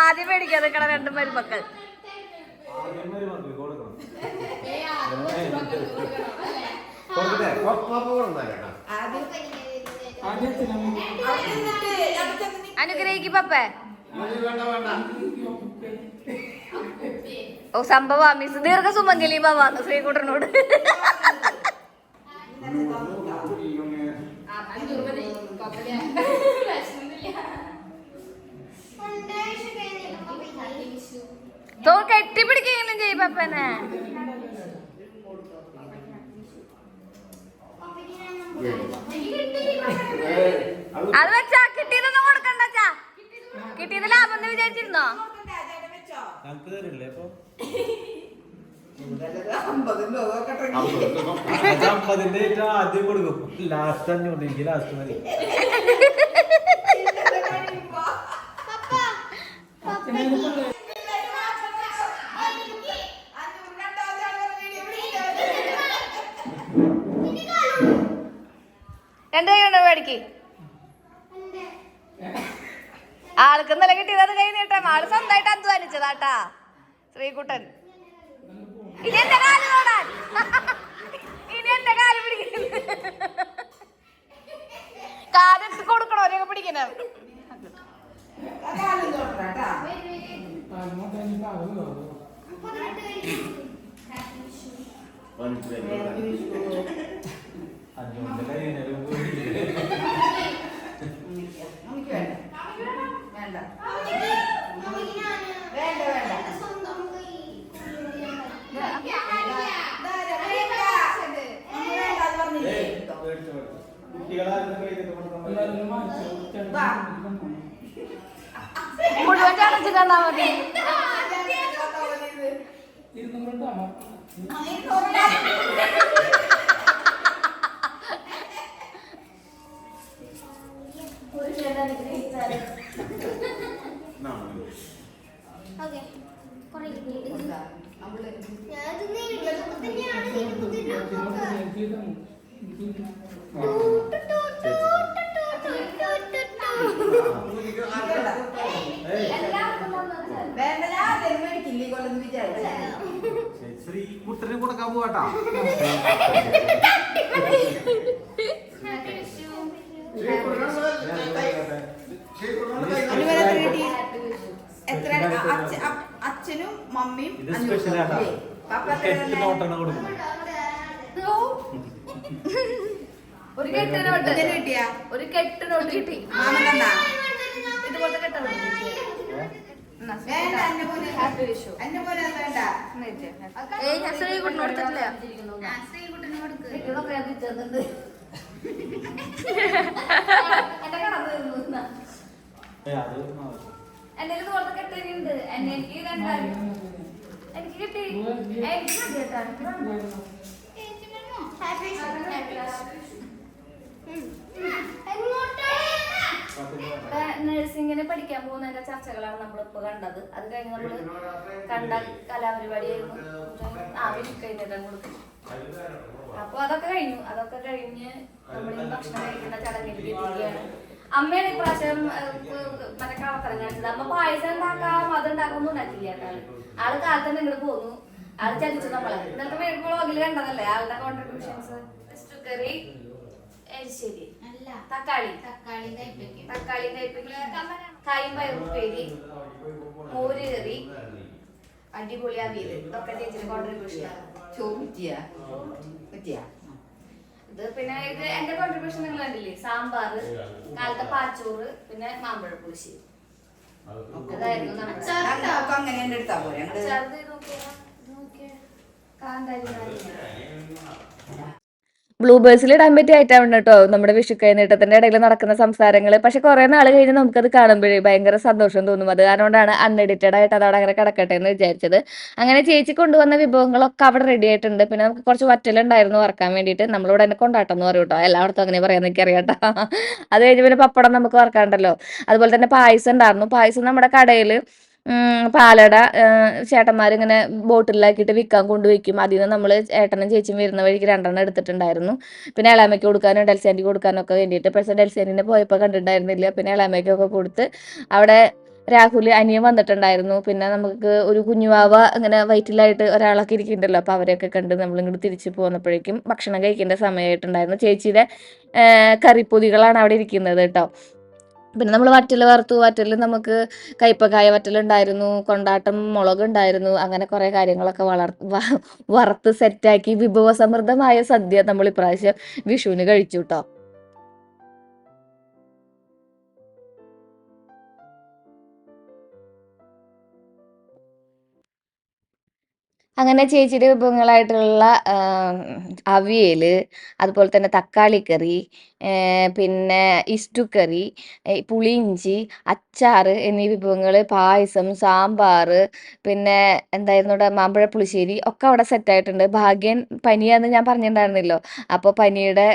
ആദ്യം മേടിക്കാതെ നിൽക്കണം 2 മരുമക്കൾ. അനുഗ്രഹിക്ക് പപ്പേ. ഓ സംഭവം മിസ് ദീർഘ സുമംഗലി ഭവാന്ന് ശ്രീകുട്ടനോട്. കെട്ടിപ്പിടിക്കെങ്കിലും ചെയ്യും പപ്പനെ. അത് വെച്ചാ കിട്ടിയതൊന്നും കൊടുക്കണ്ട. കിട്ടിയത് ലാഭം എന്ന് വിചാരിച്ചിരുന്നോ? ആദ്യം കൊടുക്കും. ലാസ്റ്റ് അഞ്ഞൂറ്, എനിക്ക് ലാസ്റ്റ് മതി. രണ്ടു കൈ മേടിക്ക്. ആൾക്ക് ഇന്നലെ കിട്ടിയത് അത് കൈ നീട്ടാം. ആള് സ്വന്തമായിട്ട് അധ്വാനിച്ചതാട്ടാ ശ്രീകുട്ടൻ. ഇനി എന്റെ കാല് നോടാൻ, ഇനി എന്റെ കാല് പിടിക്കുന്നു. കാലെടുത്ത് കൊടുക്കണോ ഒരൊക്കെ പിടിക്കണം. മുഴുവൻ ചടച്ച് തന്നാ മതി. ശ്രീകുട്ടന് കൊടുക്കാൻ പോവാട്ടാ. അച്ഛനും മമ്മിയും ഇത് സ്പെഷ്യൽ ആട്ടാ. കൊടുക്കും. ഒരു കെട്ടിനോട്ട് കിട്ടിയാ ഒരു കെട്ടിനോട്ട് കിട്ടി. ഇതുപോലത്തെ കെട്ടോട്ട് ഹാപ്പി വിഷു. എന്നെ പോലെ വേണ്ട. ഏയ് ഞാൻ ശ്രീകുട്ടന് കൊടുത്തിട്ടില്ല. ശ്രീകുട്ടനെ കൊടുക്ക്. ഇതൊക്കെ ഞാൻ തിരിച്ചെന്നുണ്ട്. എന്റെ കടന്നു എന്റെ ഇതുപോലത്തെ കെട്ടിനുണ്ട്. എനിക്ക് രണ്ടായിരം എനിക്ക് കിട്ടി. എനിക്ക് കേട്ടാ നഴ്സിംഗിന് പഠിക്കാൻ പോകുന്നതിന്റെ ചർച്ചകളാണ് നമ്മളിപ്പോ കണ്ടത്. അത് കഴിഞ്ഞ് നമ്മള് കണ്ട കലാപരിപാടിയായിരുന്നു. വിഷുക്കൈനീട്ടം കൊടുക്കും. അപ്പൊ അതൊക്കെ കഴിഞ്ഞു. അതൊക്കെ കഴിഞ്ഞ് നമ്മൾ ഭക്ഷണം കഴിക്കുന്ന ചടങ്ങിലേക്ക് എത്തിക്കുകയാണ്. അമ്മയാണ് ഇപ്രാവശ്യം മറ്റേ കവക്കരം കാണിച്ചത്. അമ്മ പായസം ഉണ്ടാക്കാം അതുണ്ടാക്കാമൊന്നും ഉണ്ടാക്കില്ല. ആള് കാലത്ത് തന്നെ ഇങ്ങോട്ട് പോന്നു. ആള് ചലിച്ചു നമ്മളെ. ഇന്നത്തെ വ്ളോഗിൽ കണ്ടതല്ലേ ആളുടെ കോൺട്രിബ്യൂഷൻസ്. കറി, എരിശ്ശേരി, തക്കാളി കയ്പയ്ക്ക്, കായും പയറുപ്പേരി, മോര് കറി, അടിപൊളി അവിയല്. ഇതൊക്കെ ചേച്ചിയുടെ കോൺട്രിബ്യൂഷൻ. ഇത് പിന്നെ ഇത് എന്റെ കോൺട്രിബ്യൂഷൻ നിങ്ങൾ കണ്ടില്ലേ? സാമ്പാറ്, കാലത്തെ പാച്ചോറ്, പിന്നെ മാമ്പഴ പുളിശ്ശേരി. അതായിരുന്നു ബ്ലൂബേഴ്സിൽ ഇടാൻ പറ്റിയ ഐറ്റമാണ് കേട്ടോ നമ്മുടെ വിഷുക്കൈനീട്ടത്തിന്റെ ഇടയിൽ നടക്കുന്ന സംസാരങ്ങൾ. പക്ഷെ കുറെ നാൾ കഴിഞ്ഞ് നമുക്കത് കാണുമ്പോഴേ ഭയങ്കര സന്തോഷം തോന്നും. അത് കാരണമാണ് അൺഎഡിറ്റഡ് ആയിട്ട് അതവിടെ അങ്ങനെ കിടക്കട്ടെ എന്ന് വിചാരിച്ചത്. അങ്ങനെ ചേച്ചി കൊണ്ടുവന്ന വിഭവങ്ങളൊക്കെ അവിടെ റെഡി ആയിട്ടുണ്ട്. പിന്നെ നമുക്ക് കുറച്ച് വറ്റലുണ്ടായിരുന്നു വറക്കാൻ വേണ്ടിയിട്ട്. നമ്മളിവിടെ തന്നെ കൊണ്ടാട്ടം എന്ന് പറയും കേട്ടോ. എല്ലായിടത്തും അങ്ങനെ പറയാൻ എനിക്കറിയാട്ടോ. അത് കഴിഞ്ഞ് പിന്നെ പപ്പടം നമുക്ക് വറക്കാണ്ടല്ലോ. അതുപോലെ തന്നെ പായസം ഉണ്ടായിരുന്നു. പായസം നമ്മുടെ കടയിൽ പാലട ചേട്ടന്മാരിങ്ങനെ ബോട്ടിലാക്കിയിട്ട് വിൽക്കാൻ കൊണ്ടുവയ്ക്കും. അതിൽ നിന്ന് നമ്മൾ ഏട്ടനും ചേച്ചിയും വരുന്ന വഴിക്ക് 2 എടുത്തിട്ടുണ്ടായിരുന്നു. പിന്നെ ഇളാമയ്ക്ക് കൊടുക്കാനും ഡെൽസാൻഡിക്ക് കൊടുക്കാനൊക്കെ വേണ്ടിയിട്ട്. പക്ഷേ ഡെൽസാൻഡിനെ പോയപ്പോൾ കണ്ടിട്ടുണ്ടായിരുന്നില്ല. പിന്നെ ഇളാമയ്ക്കൊക്കെ കൊടുത്ത് അവിടെ രാഹുൽ അനിയൻ വന്നിട്ടുണ്ടായിരുന്നു. പിന്നെ നമുക്ക് ഒരു കുഞ്ഞുവാവ ഇങ്ങനെ വയറ്റിലായിട്ട് ഒരാളൊക്കെ ഇരിക്കുന്നുണ്ടല്ലോ, അപ്പോൾ അവരെയൊക്കെ കണ്ട് നമ്മളിങ്ങോട്ട് തിരിച്ച് പോന്നപ്പോഴേക്കും ഭക്ഷണം കഴിക്കേണ്ട സമയമായിട്ടുണ്ടായിരുന്നു. ചേച്ചിയുടെ കറിപ്പൊതികളാണ് അവിടെ ഇരിക്കുന്നത് കേട്ടോ. പിന്നെ നമ്മൾ വറ്റൽ വറുത്തു. വറ്റൽ നമുക്ക് കയ്പക്കായ വറ്റലുണ്ടായിരുന്നു, കൊണ്ടാട്ടം മുളക് ഉണ്ടായിരുന്നു, അങ്ങനെ കുറേ കാര്യങ്ങളൊക്കെ വറുത്ത് സെറ്റാക്കി വിഭവസമൃദ്ധമായ സദ്യ നമ്മൾ ഇപ്രാവശ്യം വിഷുവിന് കഴിച്ചു കേട്ടോ. അങ്ങനെ ചേച്ചിയുടെ വിഭവങ്ങളായിട്ടുള്ള അവിയൽ, അതുപോലെ തന്നെ തക്കാളിക്കറി, പിന്നെ ഇഷ്ടുക്കറി, പുളിയിഞ്ചി, അച്ചാർ എന്നീ വിഭവങ്ങൾ, പായസം, സാമ്പാർ, പിന്നെ എന്തായിരുന്നു ഇവിടെ മാമ്പഴ പുളിശ്ശേരി ഒക്കെ അവിടെ സെറ്റായിട്ടുണ്ട്. ഭാഗ്യൻ പനിയാന്ന് ഞാൻ പറഞ്ഞിട്ടുണ്ടായിരുന്നല്ലോ. അപ്പോൾ പനിയുടെ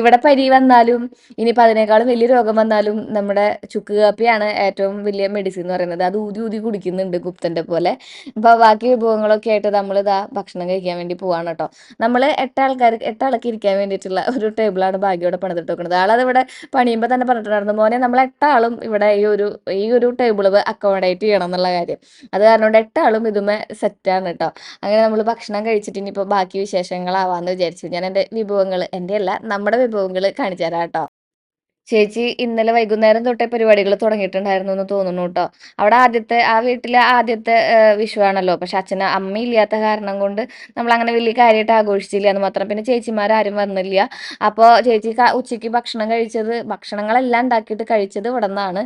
ഇവിടെ പനി വന്നാലും ഇനിയിപ്പോൾ അതിനേക്കാളും വലിയ രോഗം വന്നാലും നമ്മുടെ ചുക്ക് കാപ്പിയാണ് ഏറ്റവും വലിയ മെഡിസിൻ എന്ന് പറയുന്നത്. അത് ഊതി ഊതി കുടിക്കുന്നുണ്ട് ഗുപ്തൻ്റെ പോലെ. അപ്പോൾ ബാക്കി വിഭവങ്ങളൊക്കെ ആയിട്ട് നമ്മൾ ഇതാ ഭക്ഷണം കഴിക്കാൻ വേണ്ടി പോവാണ് കേട്ടോ. നമ്മൾ 8 ആൾക്ക് ഇരിക്കാൻ വേണ്ടിയിട്ടുള്ള ഒരു ടേബിളാണ് ഭാഗ്യയോടെ പണിതിട്ട് വെക്കുന്നത്. ആളത് ഇവിടെ പണിയുമ്പോൾ തന്നെ പറഞ്ഞിട്ടുണ്ടായിരുന്നു, മോനെ നമ്മൾ 8 ആളും ഇവിടെ ഈ ഒരു ടേബിൾ അക്കോമഡേറ്റ് ചെയ്യണം എന്നുള്ള കാര്യം. അത് കാരണം കൊണ്ട് 8 ആളും ഇതുമേ സെറ്റാണ് കേട്ടോ. അങ്ങനെ നമ്മൾ ഭക്ഷണം കഴിച്ചിട്ട് ഇനിയിപ്പോൾ ബാക്കി വിശേഷങ്ങളാവാമെന്ന് വിചാരിച്ചു. ഞാൻ എൻ്റെ അല്ല നമ്മുടെ വിഭവങ്ങൾ കാണിച്ചു തരാം കേട്ടോ. ചേച്ചി ഇന്നലെ വൈകുന്നേരം തൊട്ടേ പരിപാടികൾ തുടങ്ങിയിട്ടുണ്ടായിരുന്നു എന്ന് തോന്നുന്നു കേട്ടോ. അവിടെ ആ വീട്ടിലെ ആദ്യത്തെ വിഷുവാണല്ലോ. പക്ഷെ അമ്മയില്ലാത്ത കാരണം കൊണ്ട് നമ്മൾ അങ്ങനെ വലിയ കാര്യമായിട്ട് ആഘോഷിച്ചില്ല എന്ന് മാത്രം. പിന്നെ ചേച്ചിമാരും വന്നില്ല. അപ്പോൾ ചേച്ചി ഉച്ചയ്ക്ക് ഭക്ഷണങ്ങളെല്ലാം ഉണ്ടാക്കിയിട്ട് കഴിച്ചത് ഇവിടെ നിന്നാണ്.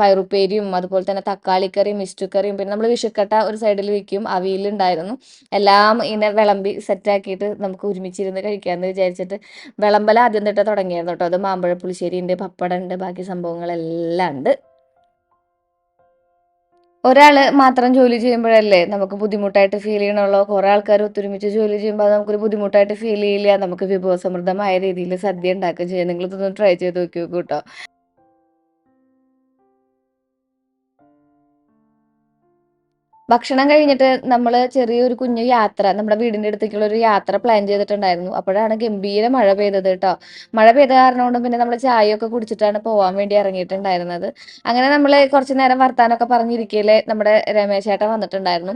പയറുപ്പേരിയും അതുപോലെ തന്നെ തക്കാളിക്കറിയും ഇഷ്ടുക്കറിയും, പിന്നെ നമ്മൾ വിഷുക്കട്ട ഒരു സൈഡിൽ വയ്ക്കും, അവിയലുണ്ടായിരുന്നു. എല്ലാം ഇങ്ങനെ വിളമ്പി സെറ്റാക്കിയിട്ട് നമുക്ക് ഒരുമിച്ചിരുന്ന് കഴിക്കാമെന്ന് വിചാരിച്ചിട്ട് വിളമ്പല ആദ്യം തൊട്ട് തുടങ്ങിയായിരുന്നു കേട്ടോ. അത് മാമ്പഴ പുളിശ്ശേരി ഉണ്ട്, പപ്പടം ഉണ്ട്, ബാക്കി സംഭവങ്ങളെല്ലാം ഉണ്ട്. ഒരാൾ മാത്രം ജോലി ചെയ്യുമ്പോഴല്ലേ നമുക്ക് ബുദ്ധിമുട്ടായിട്ട് ഫീൽ ചെയ്യണുള്ളൂ. കുറേ ആൾക്കാർ ഒത്തൊരുമിച്ച് ജോലി ചെയ്യുമ്പോൾ അത് നമുക്കൊരു ബുദ്ധിമുട്ടായിട്ട് ഫീൽ ചെയ്യില്ല. നമുക്ക് വിഭവസമൃദ്ധമായ രീതിയിൽ സദ്യ ഉണ്ടാക്കുകയും ചെയ്യാം. നിങ്ങളിതൊന്ന് ട്രൈ ചെയ്ത് നോക്കി നോക്കൂ കേട്ടോ. ഭക്ഷണം കഴിഞ്ഞിട്ട് നമ്മൾ ചെറിയൊരു കുഞ്ഞു യാത്ര, നമ്മുടെ വീടിൻ്റെ അടുത്തേക്കുള്ള ഒരു യാത്ര പ്ലാൻ ചെയ്തിട്ടുണ്ടായിരുന്നു. അപ്പോഴാണ് ഗംഭീര മഴ പെയ്തത് കേട്ടോ. മഴ പെയ്ത കാരണം കൊണ്ട് പിന്നെ നമ്മൾ ചായയൊക്കെ കുടിച്ചിട്ടാണ് പോകാൻ വേണ്ടി ഇറങ്ങിയിട്ടുണ്ടായിരുന്നത്. അങ്ങനെ നമ്മൾ കുറച്ച് നേരം വർത്താനമൊക്കെ പറഞ്ഞിരിക്കലേ നമ്മുടെ രമേശേട്ടൻ വന്നിട്ടുണ്ടായിരുന്നു.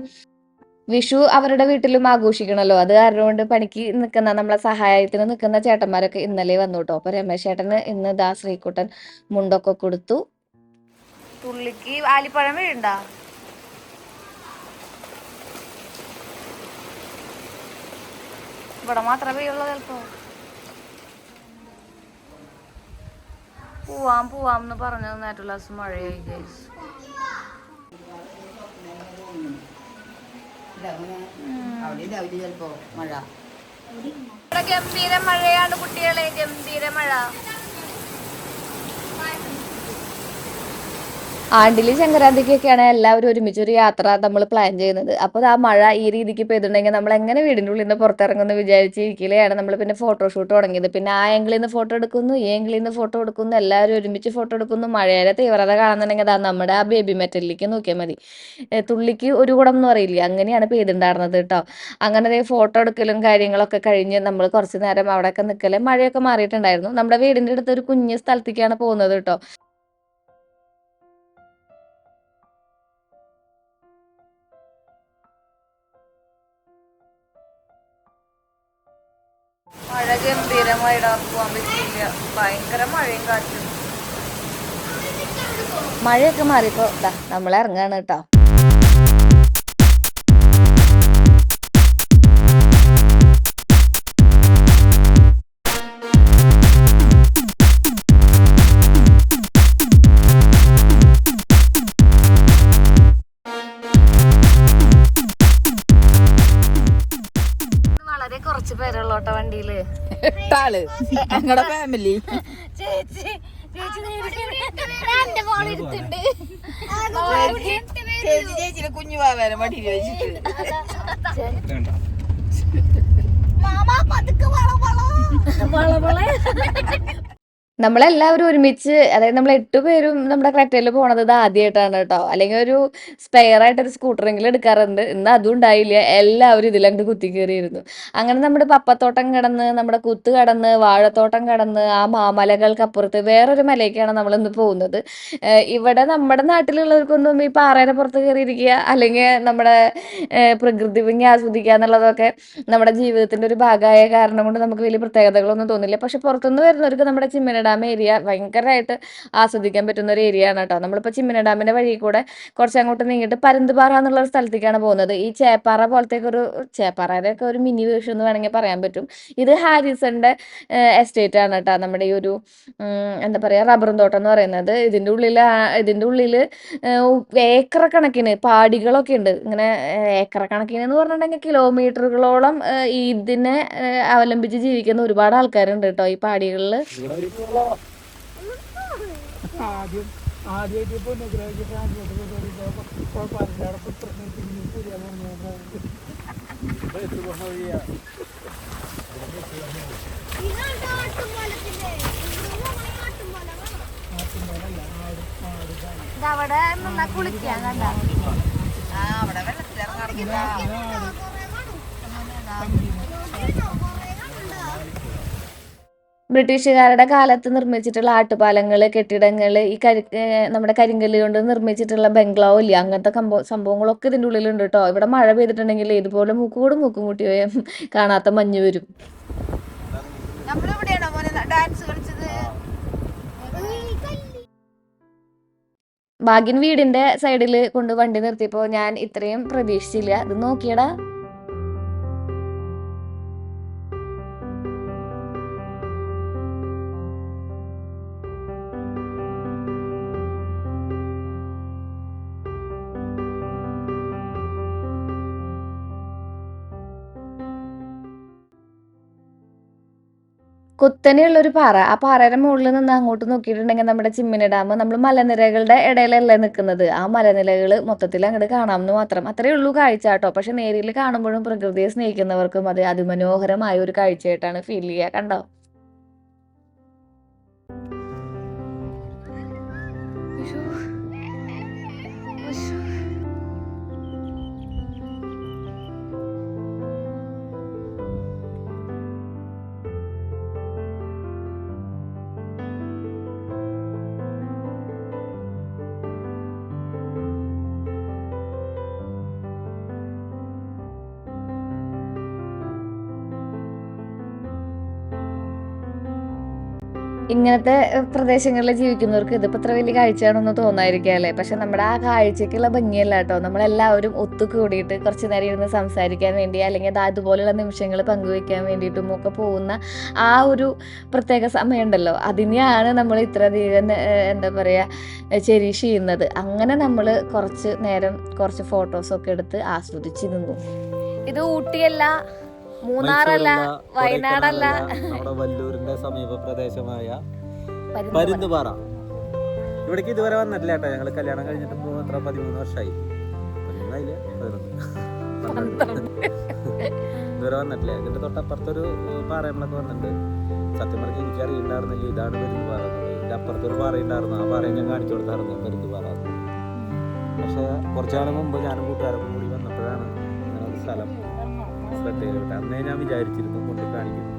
വിഷു അവരുടെ വീട്ടിലും ആഘോഷിക്കണല്ലോ. അത് കാരണം കൊണ്ട് പണിക്ക് നിൽക്കുന്ന, നമ്മളെ സഹായത്തിന് നിൽക്കുന്ന ചേട്ടന്മാരൊക്കെ ഇന്നലെ വന്നു കേട്ടോ. അപ്പോൾ രമേശേട്ടന് ഇന്ന് ശ്രീകുട്ടൻ മുണ്ടൊക്കെ കൊടുത്തു. തുള്ളിക്ക് ആലിപ്പഴം വീഴുണ്ടാ? ഇവിടെ മാത്രമേ പെയ്യുള്ളൂ. ചിലപ്പോ പോവാം എന്ന് പറഞ്ഞു തന്നിട്ടുള്ള മഴയായി ഗൈസ്. ഇവിടെ ഗംഭീര മഴയാണ് കുട്ടികളെ, ഗംഭീര മഴ. ആണ്ടിലി സംക്രാന്തിക്കൊക്കെയാണ് എല്ലാവരും ഒരുമിച്ചൊരു യാത്ര നമ്മൾ പ്ലാൻ ചെയ്യുന്നത്. അപ്പോൾ ആ മഴ ഈ രീതിക്ക് പെയ്തിട്ടുണ്ടെങ്കിൽ നമ്മൾ എങ്ങനെ വീടിൻ്റെ ഉള്ളിൽ നിന്ന് പുറത്തിറങ്ങുമെന്ന് വിചാരിച്ചിരിക്കലെയാണ് നമ്മൾ പിന്നെ ഫോട്ടോഷൂട്ട് തുടങ്ങിയത്. പിന്നെ ആ ആംഗിളിൽ നിന്ന് ഫോട്ടോ എടുക്കുന്നു, ഈ ആംഗിളിൽ നിന്ന് ഫോട്ടോ എടുക്കുന്നു, എല്ലാവരും ഒരുമിച്ച് ഫോട്ടോ എടുക്കുന്നു. മഴയുടെ തീവ്രത കാണുന്നുണ്ടെങ്കിൽ അതാ നമ്മുടെ ആ ബേബി മെറ്റലിലേക്ക് നോക്കിയാൽ മതി. തുള്ളിക്ക് ഒരു കുടം എന്ന് പറയില്ല, അങ്ങനെയാണ് പെയ്തിട്ടുണ്ടായിരുന്നത് കേട്ടോ. അങ്ങനെ ഫോട്ടോ എടുക്കലും കാര്യങ്ങളൊക്കെ കഴിഞ്ഞ് നമ്മൾ കുറച്ച് നേരം അവിടെയൊക്കെ നിൽക്കല്. മഴയൊക്കെ മാറിയിട്ടുണ്ടായിരുന്നു. നമ്മുടെ വീടിൻ്റെ അടുത്ത് ഒരു കുഞ്ഞ് സ്ഥലത്തേക്കാണ് പോകുന്നത് കേട്ടോ. മഴ ഗംഭീരമായിട്ട് പോകാൻ പറ്റില്ല, ഭയങ്കര മഴയും കാറ്റും. മഴയൊക്കെ മാറിയപ്പോ നമ്മൾ ഇറങ്ങാണ് കേട്ടോ. വളരെ കുറച്ച് പേരുള്ളോട്ടോ വണ്ടിയില്. 8 ആള് ഞങ്ങളുടെ ഫാമിലി. ചേച്ചി ചേച്ചിയുടെ കുഞ്ഞു വാവേനെ മടിയിൽ വെച്ചിട്ട് വള നമ്മളെല്ലാവരും ഒരുമിച്ച് അതായത് നമ്മൾ 8 പേരും നമ്മുടെ ക്രെറ്റയിൽ പോണത് ഇത് ആദ്യമായിട്ടാണ് കേട്ടോ. അല്ലെങ്കിൽ ഒരു സ്പെയർ ആയിട്ട് ഒരു സ്കൂട്ടറെങ്കിലും എടുക്കാറുണ്ട്. ഇന്ന് അതും ഉണ്ടായില്ല. എല്ലാവരും ഇതിലങ്ങട് കുത്തിക്കേറിയിരുന്നു. അങ്ങനെ നമ്മുടെ പപ്പത്തോട്ടം കടന്ന്, നമ്മുടെ കുത്ത് കടന്ന്, വാഴത്തോട്ടം കടന്ന്, ആ മാമലകൾക്കപ്പുറത്ത് വേറൊരു മലയ്ക്കാണ് നമ്മളിന്ന് പോകുന്നത്. ഇവിടെ നമ്മുടെ നാട്ടിലുള്ളവർക്കൊന്നും ഈ പാറയുടെ പുറത്ത് കയറിയിരിക്കുക അല്ലെങ്കിൽ നമ്മുടെ പ്രകൃതി ഭംഗി ആസ്വദിക്കുക എന്നുള്ളതൊക്കെ നമ്മുടെ ജീവിതത്തിന്റെ ഒരു ഭാഗമായ കാരണം കൊണ്ട് നമുക്ക് വലിയ പ്രത്യേകതകളൊന്നും തോന്നില്ല. പക്ഷെ പുറത്തുനിന്ന് വരുന്നവർക്ക് നമ്മുടെ ചിമ്മിനി ഡാം ഏരിയ ഭയങ്കരമായിട്ട് ആസ്വദിക്കാൻ പറ്റുന്ന ഒരു ഏരിയ ആണ് കേട്ടോ. നമ്മളിപ്പോൾ ചിമ്മിനി ഡാമിന്റെ വഴി കൂടെ കുറച്ച് അങ്ങോട്ട് നീങ്ങിയിട്ട് പരുന്തുപാറ എന്നുള്ള ഒരു സ്ഥലത്തേക്കാണ് പോകുന്നത്. ഈ ചേപ്പാറ പോലത്തെ ഒരു ചേപ്പാറയുടെയൊക്കെ ഒരു മിനി വേർഷൻ എന്ന് വേണമെങ്കിൽ പറയാൻ പറ്റും. ഇത് ഹാരിസന്റെ എസ്റ്റേറ്റ് ആണ് കേട്ടോ. നമ്മുടെ ഈ ഒരു എന്താ പറയുക റബ്ബറും തോട്ടം എന്ന് പറയുന്നത്. ഇതിന്റെ ഉള്ളിൽ ഏക്കർ കണക്കിന് പാടികളൊക്കെ ഉണ്ട്. ഇങ്ങനെ ഏക്കർ കണക്കിന് എന്ന് പറഞ്ഞിട്ടുണ്ടെങ്കിൽ കിലോമീറ്ററുകളോളം ഇതിനെ അവലംബിച്ച് ജീവിക്കുന്ന ഒരുപാട് ആൾക്കാരുണ്ട് കേട്ടോ ഈ പാടികളിൽ. അവിടെ നിന്നാ കുളിക്കാൻ കണ്ട അവിടെ വെള്ളത്തിലിറങ്ങില്ല. ബ്രിട്ടീഷുകാരുടെ കാലത്ത് നിർമ്മിച്ചിട്ടുള്ള ആട്ടുപാലങ്ങൾ, കെട്ടിടങ്ങൾ, ഈ നമ്മുടെ കരിങ്കല്ല് കൊണ്ട് നിർമ്മിച്ചിട്ടുള്ള ബംഗ്ലാവ് ഇല്ല, അങ്ങനത്തെ സംഭവങ്ങളൊക്കെ ഇതിൻ്റെ ഉള്ളിലുണ്ട് കേട്ടോ. ഇവിടെ മഴ പെയ്തിട്ടുണ്ടെങ്കിൽ ഇതുപോലെ മൂക്കും മുട്ടി കാണാത്ത മഞ്ഞ് വരും. നമ്മളിവിടെയാണോ മോനെ ഡാൻസ് കളിച്ചത്? ഭാഗ്യൻ വീടിന്റെ സൈഡിൽ കൊണ്ട് വണ്ടി നിർത്തിയപ്പോൾ ഞാൻ ഇത്രയും പ്രതീക്ഷിച്ചില്ല. ഇത് നോക്കിയടാ, കുത്തനെയുള്ളൊരു പാറ. ആ പാറയുടെ മുകളിൽ നിന്ന് അങ്ങോട്ട് നോക്കിയിട്ടുണ്ടെങ്കിൽ നമ്മുടെ ചിമ്മിനി ഡാം. നമ്മൾ മലനിരകളുടെ ഇടയിലല്ലേ നിൽക്കുന്നത്. ആ മലനിരകൾ മൊത്തത്തിൽ അങ്ങോട്ട് കാണാമെന്ന് മാത്രം. അത്രയേ ഉള്ളൂ കാഴ്ച കേട്ടോ. പക്ഷെ നേരിൽ കാണുമ്പോഴും പ്രകൃതിയെ സ്നേഹിക്കുന്നവർക്കും അത് അതിമനോഹരമായ ഒരു കാഴ്ചയായിട്ടാണ് ഫീൽ ചെയ്യുക. കണ്ടോ? ഇങ്ങനത്തെ പ്രദേശങ്ങളിൽ ജീവിക്കുന്നവർക്ക് ഇതിപ്പോൾ ഇത്ര വലിയ കാഴ്ചയാണെന്ന് തോന്നാതിരിക്കുക അല്ലേ. പക്ഷെ നമ്മുടെ ആ കാഴ്ചയ്ക്കുള്ള ഭംഗിയല്ല കേട്ടോ. നമ്മളെല്ലാവരും ഒത്തുകൂടിയിട്ട് കുറച്ച് നേരം ഇരുന്ന് സംസാരിക്കാൻ വേണ്ടി അല്ലെങ്കിൽ അതുപോലെയുള്ള നിമിഷങ്ങൾ പങ്കുവയ്ക്കാൻ വേണ്ടിയിട്ടും ഒക്കെ പോകുന്ന ആ ഒരു പ്രത്യേക സമയമുണ്ടല്ലോ, അതിനെയാണ് നമ്മൾ ഇത്രയധികം എന്താ പറയുക ചെരീഷ് ചെയ്യുന്നത്. അങ്ങനെ നമ്മൾ കുറച്ച് നേരം കുറച്ച് ഫോട്ടോസൊക്കെ എടുത്ത് ആസ്വദിച്ച് നിന്നു. ഇത് ഊട്ടിയല്ല, മൂന്നാറല്ല, വയനാടല്ല, നമ്മുടെ വല്ലൂരിന്റെ സമീപ പ്രദേശമായ പരുന്തുപാറ. ഇവിടേക്ക് ഇതുവരെ വന്നിട്ടില്ല കേട്ടോ. ഞങ്ങൾ കല്യാണം കഴിഞ്ഞിട്ട് 13 വർഷമായി. ഇതുവരെ വന്നിട്ടില്ല. ഇതിന്റെ തൊട്ടപ്പുറത്തൊരു പാറ നമ്മളൊക്കെ വന്നിട്ടുണ്ട്. സത്യം പറഞ്ഞാൽ എനിക്ക് അറിയണ്ടായിരുന്നില്ല ഇതാണ് പരുന്തുപാറ. ഇതിന്റെ അപ്പുറത്തൊരു പാറ ഉണ്ടായിരുന്നു. ആ പാറയെ ഞാൻ കാണിച്ചു കൊടുത്തായിരുന്നു പരുന്തുപാറ. പക്ഷെ കുറച്ചാൾ മുമ്പ് ഞാനും കൂട്ടുകാരൊക്കെ കൂടി വന്നപ്പോഴാണ് അങ്ങനെ സ്ഥലം ശ്രദ്ധയിലോട്ട്. അന്നേ ഞാൻ വിചാരിച്ചിരുന്നു കൊണ്ട് കാണിക്കുന്നു.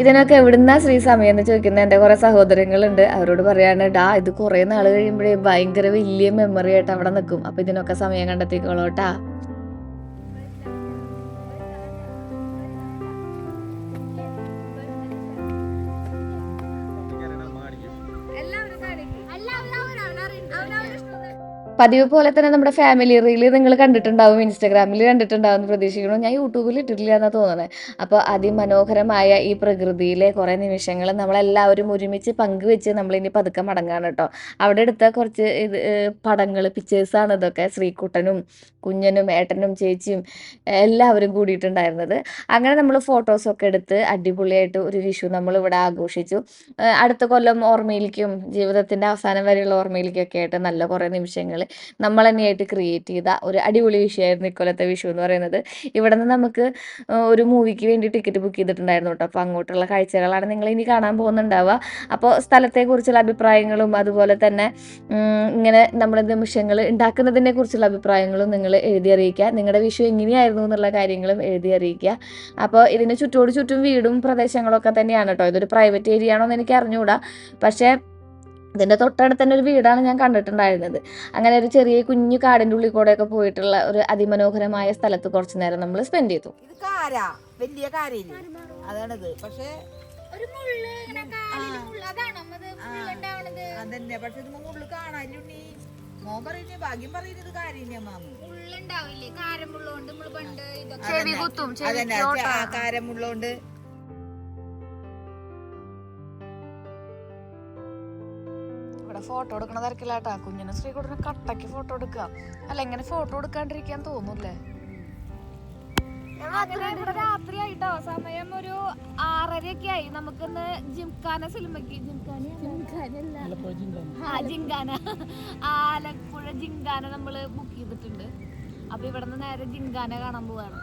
ഇതിനൊക്കെ എവിടുന്നാ ശ്രീ സമയം എന്ന് ചോദിക്കുന്ന എൻ്റെ കുറെ സഹോദരങ്ങളുണ്ട്. അവരോട് പറയാണ്, ഇത് കുറെ നാൾ കഴിയുമ്പോഴേ ഭയങ്കര വലിയ മെമ്മറി ആയിട്ട് അവിടെ നിൽക്കും. അപ്പൊ ഇതിനൊക്കെ സമയം കണ്ടെത്തിക്കോളൂട്ടാ. പതിവ് പോലെ തന്നെ നമ്മുടെ ഫാമിലി റീൽ നിങ്ങൾ കണ്ടിട്ടുണ്ടാവും, ഇൻസ്റ്റാഗ്രാമിൽ കണ്ടിട്ടുണ്ടാവും എന്ന് പ്രതീക്ഷിക്കണം. ഞാൻ യൂട്യൂബിൽ ഇട്ടിട്ടില്ല എന്നാണ് തോന്നുന്നത്. അപ്പോൾ അതിമനോഹരമായ ഈ പ്രകൃതിയിലെ കുറേ നിമിഷങ്ങൾ നമ്മളെല്ലാവരും ഒരുമിച്ച് പങ്കുവെച്ച് നമ്മളിനി പതുക്കെ മടങ്ങാണ് കേട്ടോ. അവിടെ എടുത്ത കുറച്ച് പടങ്ങൾ, പിക്ചേഴ്സാണ് ഇതൊക്കെ. ശ്രീകുട്ടനും കുഞ്ഞനും ഏട്ടനും ചേച്ചിയും എല്ലാവരും കൂടിയിട്ടുണ്ടായിരുന്നത്. അങ്ങനെ നമ്മൾ ഫോട്ടോസൊക്കെ എടുത്ത് അടിപൊളിയായിട്ട് ഒരു വിഷു നമ്മളിവിടെ ആഘോഷിച്ചു. അടുത്ത കൊല്ലം ഓർമ്മയിലേക്കും ജീവിതത്തിൻ്റെ അവസാനം വരെയുള്ള ഓർമ്മയിലേക്കൊക്കെ ആയിട്ട് നല്ല കുറേ നിമിഷങ്ങൾ നമ്മൾ തന്നെയായിട്ട് ക്രിയേറ്റ് ചെയ്ത ഒരു അടിപൊളി വിഷയമായിരുന്നു ഇക്കൊല്ലത്തെ വിഷു എന്ന് പറയുന്നത്. ഇവിടെ നിന്ന് നമുക്ക് ഒരു മൂവിക്ക് വേണ്ടി ടിക്കറ്റ് ബുക്ക് ചെയ്തിട്ടുണ്ടായിരുന്നു കേട്ടോ. അപ്പോൾ അങ്ങോട്ടുള്ള കാഴ്ചകളാണ് നിങ്ങൾ ഇനി കാണാൻ പോകുന്നുണ്ടാവുക. അപ്പോൾ സ്ഥലത്തെക്കുറിച്ചുള്ള അഭിപ്രായങ്ങളും അതുപോലെ തന്നെ ഇങ്ങനെ നമ്മുടെ നിമിഷങ്ങൾ ഉണ്ടാക്കുന്നതിനെ കുറിച്ചുള്ള അഭിപ്രായങ്ങളും നിങ്ങൾ എഴുതി അറിയിക്കുക. നിങ്ങളുടെ വിഷു എങ്ങനെയായിരുന്നു എന്നുള്ള കാര്യങ്ങളും എഴുതി അറിയിക്കുക. അപ്പോൾ ഇതിന് ചുറ്റും വീടും പ്രദേശങ്ങളൊക്കെ തന്നെയാണ് കേട്ടോ. ഇതൊരു പ്രൈവറ്റ് ഏരിയ ആണോ എന്ന് എനിക്ക് അറിഞ്ഞുകൂടാ. പക്ഷേ ഇതിൻ്റെ തൊട്ടടുത്ത് തന്നെ ഒരു വീടാണ് ഞാൻ കണ്ടിട്ടുണ്ടായിരുന്നത്. അങ്ങനെ ഒരു ചെറിയ കുഞ്ഞു കാടിൻ്റെ ഉള്ളിൽ കൂടെയൊക്കെ പോയിട്ടുള്ള ഒരു അതിമനോഹരമായ സ്ഥലത്ത് കുറച്ച് നേരം നമ്മൾ സ്പെൻഡ് ചെയ്തു. ഇത് കാരാ, വലിയ കാരയില്ലേ അതാണിത്. പക്ഷെ അതന്നെ, പക്ഷെ ഇത് മുള്ളു കാണാനുണ്ണി. മോൻ പറയുന്നേ ഭാഗ്യം പറയുന്നത് കാര്യമാന്ന്. അതന്നെ, കാരമുള്ളോണ്ട്. ഇവിടെ ഫോട്ടോ എടുക്കണ തിരക്കില്ലാട്ടാ. കുഞ്ഞിനെ ശ്രീകുട്ടനെ കട്ടയ്ക്ക് ഫോട്ടോ എടുക്കുക. അല്ല, ഇങ്ങനെ ഫോട്ടോ എടുക്കാണ്ടിരിക്കാൻ തോന്നൂല്ലേ? ഇവിടെ രാത്രി ആയിട്ടോ, സമയം ഒരു 6:30 ആയി. നമുക്കിന്ന് ജിംഖാന സിനിമയ്ക്ക് ആലപ്പുഴ ജിംഖാന നമ്മള് ബുക്ക് ചെയ്തിട്ടുണ്ട്. അപ്പൊ ഇവിടെ നിന്ന് നേരെ ജിംഖാന കാണാൻ പോവാണ്.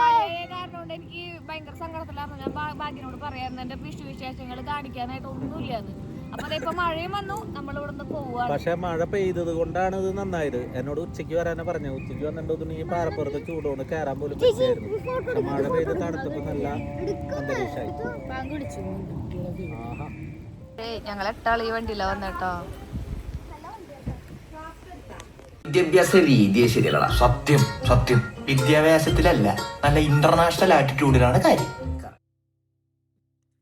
മഴയെ കാരണം കൊണ്ട് എനിക്ക് ഭയങ്കര സങ്കടത്തിലായിരുന്നു. ഞാൻ ഭാഗ്യനോട് പറയായിരുന്നു എന്റെ വിശേഷങ്ങൾ കാണിക്കാനായിട്ട് ഒന്നുമില്ലാന്ന്. അപ്പൊ ഇപ്പൊ മഴയും വന്നു, നമ്മളിവിടുന്ന് പോവാണ്. പക്ഷെ മഴ പെയ്തത് കൊണ്ടാണ് ഇത് നന്നായത്. എന്നോട് ഉച്ചയ്ക്ക് വരാനാ പറഞ്ഞു. ഉച്ചയ്ക്ക് വന്നിട്ടുണ്ടെങ്കിൽ ഈ പാറപ്പുറത്ത് ചൂടുകൊണ്ട് കയറാൻ പോലും പറ്റിയായിരുന്നു. പക്ഷെ മഴ പെയ്ത് തണുത്തപ്പോ നല്ല അന്തരീക്ഷമായി. ഞങ്ങൾ 8 ആൾ ഈ വണ്ടിയില വന്നേട്ടോ. വിദ്യാഭ്യാസ രീതി ശരിയല്ലടാ. സത്യം സത്യം, വിദ്യാഭ്യാസത്തിലല്ല, നല്ല ഇന്റർനാഷണൽ ആറ്റിറ്റ്യൂഡിലാണ് കാര്യം.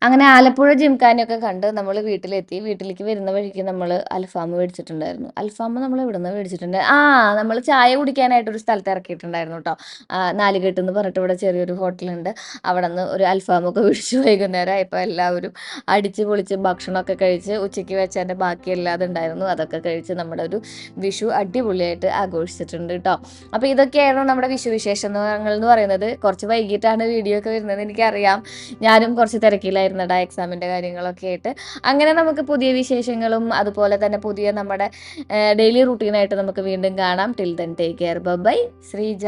അങ്ങനെ ആലപ്പുഴ ജിംഖാനയൊക്കെ കണ്ട് നമ്മൾ വീട്ടിലെത്തി. വീട്ടിലേക്ക് വരുന്ന വഴിക്ക് നമ്മൾ അൽഫാം മേടിച്ചിട്ടുണ്ടായിരുന്നു. അൽഫാം നമ്മൾ ഇവിടെ നിന്ന് മേടിച്ചിട്ടുണ്ട്. നമ്മൾ ചായ കുടിക്കാനായിട്ടൊരു സ്ഥലത്ത് ഇറക്കിയിട്ടുണ്ടായിരുന്നു കേട്ടോ. നാലുകെട്ട് എന്ന് പറഞ്ഞിട്ട് ഇവിടെ ചെറിയൊരു ഹോട്ടലുണ്ട്. അവിടെ നിന്ന് ഒരു അൽഫാമൊക്കെ മേടിച്ചു. വൈകുന്നേരം ഇപ്പോൾ എല്ലാവരും അടിച്ച് പൊളിച്ച് ഭക്ഷണമൊക്കെ കഴിച്ച് ഉച്ചയ്ക്ക് വെച്ചതിൻ്റെ ബാക്കി എല്ലാതും ഉണ്ടായിരുന്നു. അതൊക്കെ കഴിച്ച് നമ്മുടെ ഒരു വിഷു അടിപൊളിയായിട്ട് ആഘോഷിച്ചിട്ടുണ്ട് കേട്ടോ. അപ്പോൾ ഇതൊക്കെയായിരുന്നു നമ്മുടെ വിഷു വിശേഷങ്ങൾ എന്ന് പറയുന്നത്. കുറച്ച് വൈകിട്ടാണ് വീഡിയോ ഒക്കെ വരുന്നത് എനിക്കറിയാം. ഞാനും കുറച്ച് തിരക്കിലായിരുന്നു എക്സാമിൻ്റെ കാര്യങ്ങളൊക്കെ ആയിട്ട്. അങ്ങനെ നമുക്ക് പുതിയ വിശേഷങ്ങളും അതുപോലെ തന്നെ പുതിയ നമ്മുടെ ഡെയിലി റൂട്ടീനായിട്ട് നമുക്ക് വീണ്ടും കാണാം. Till then take care. Bye. Sreeja.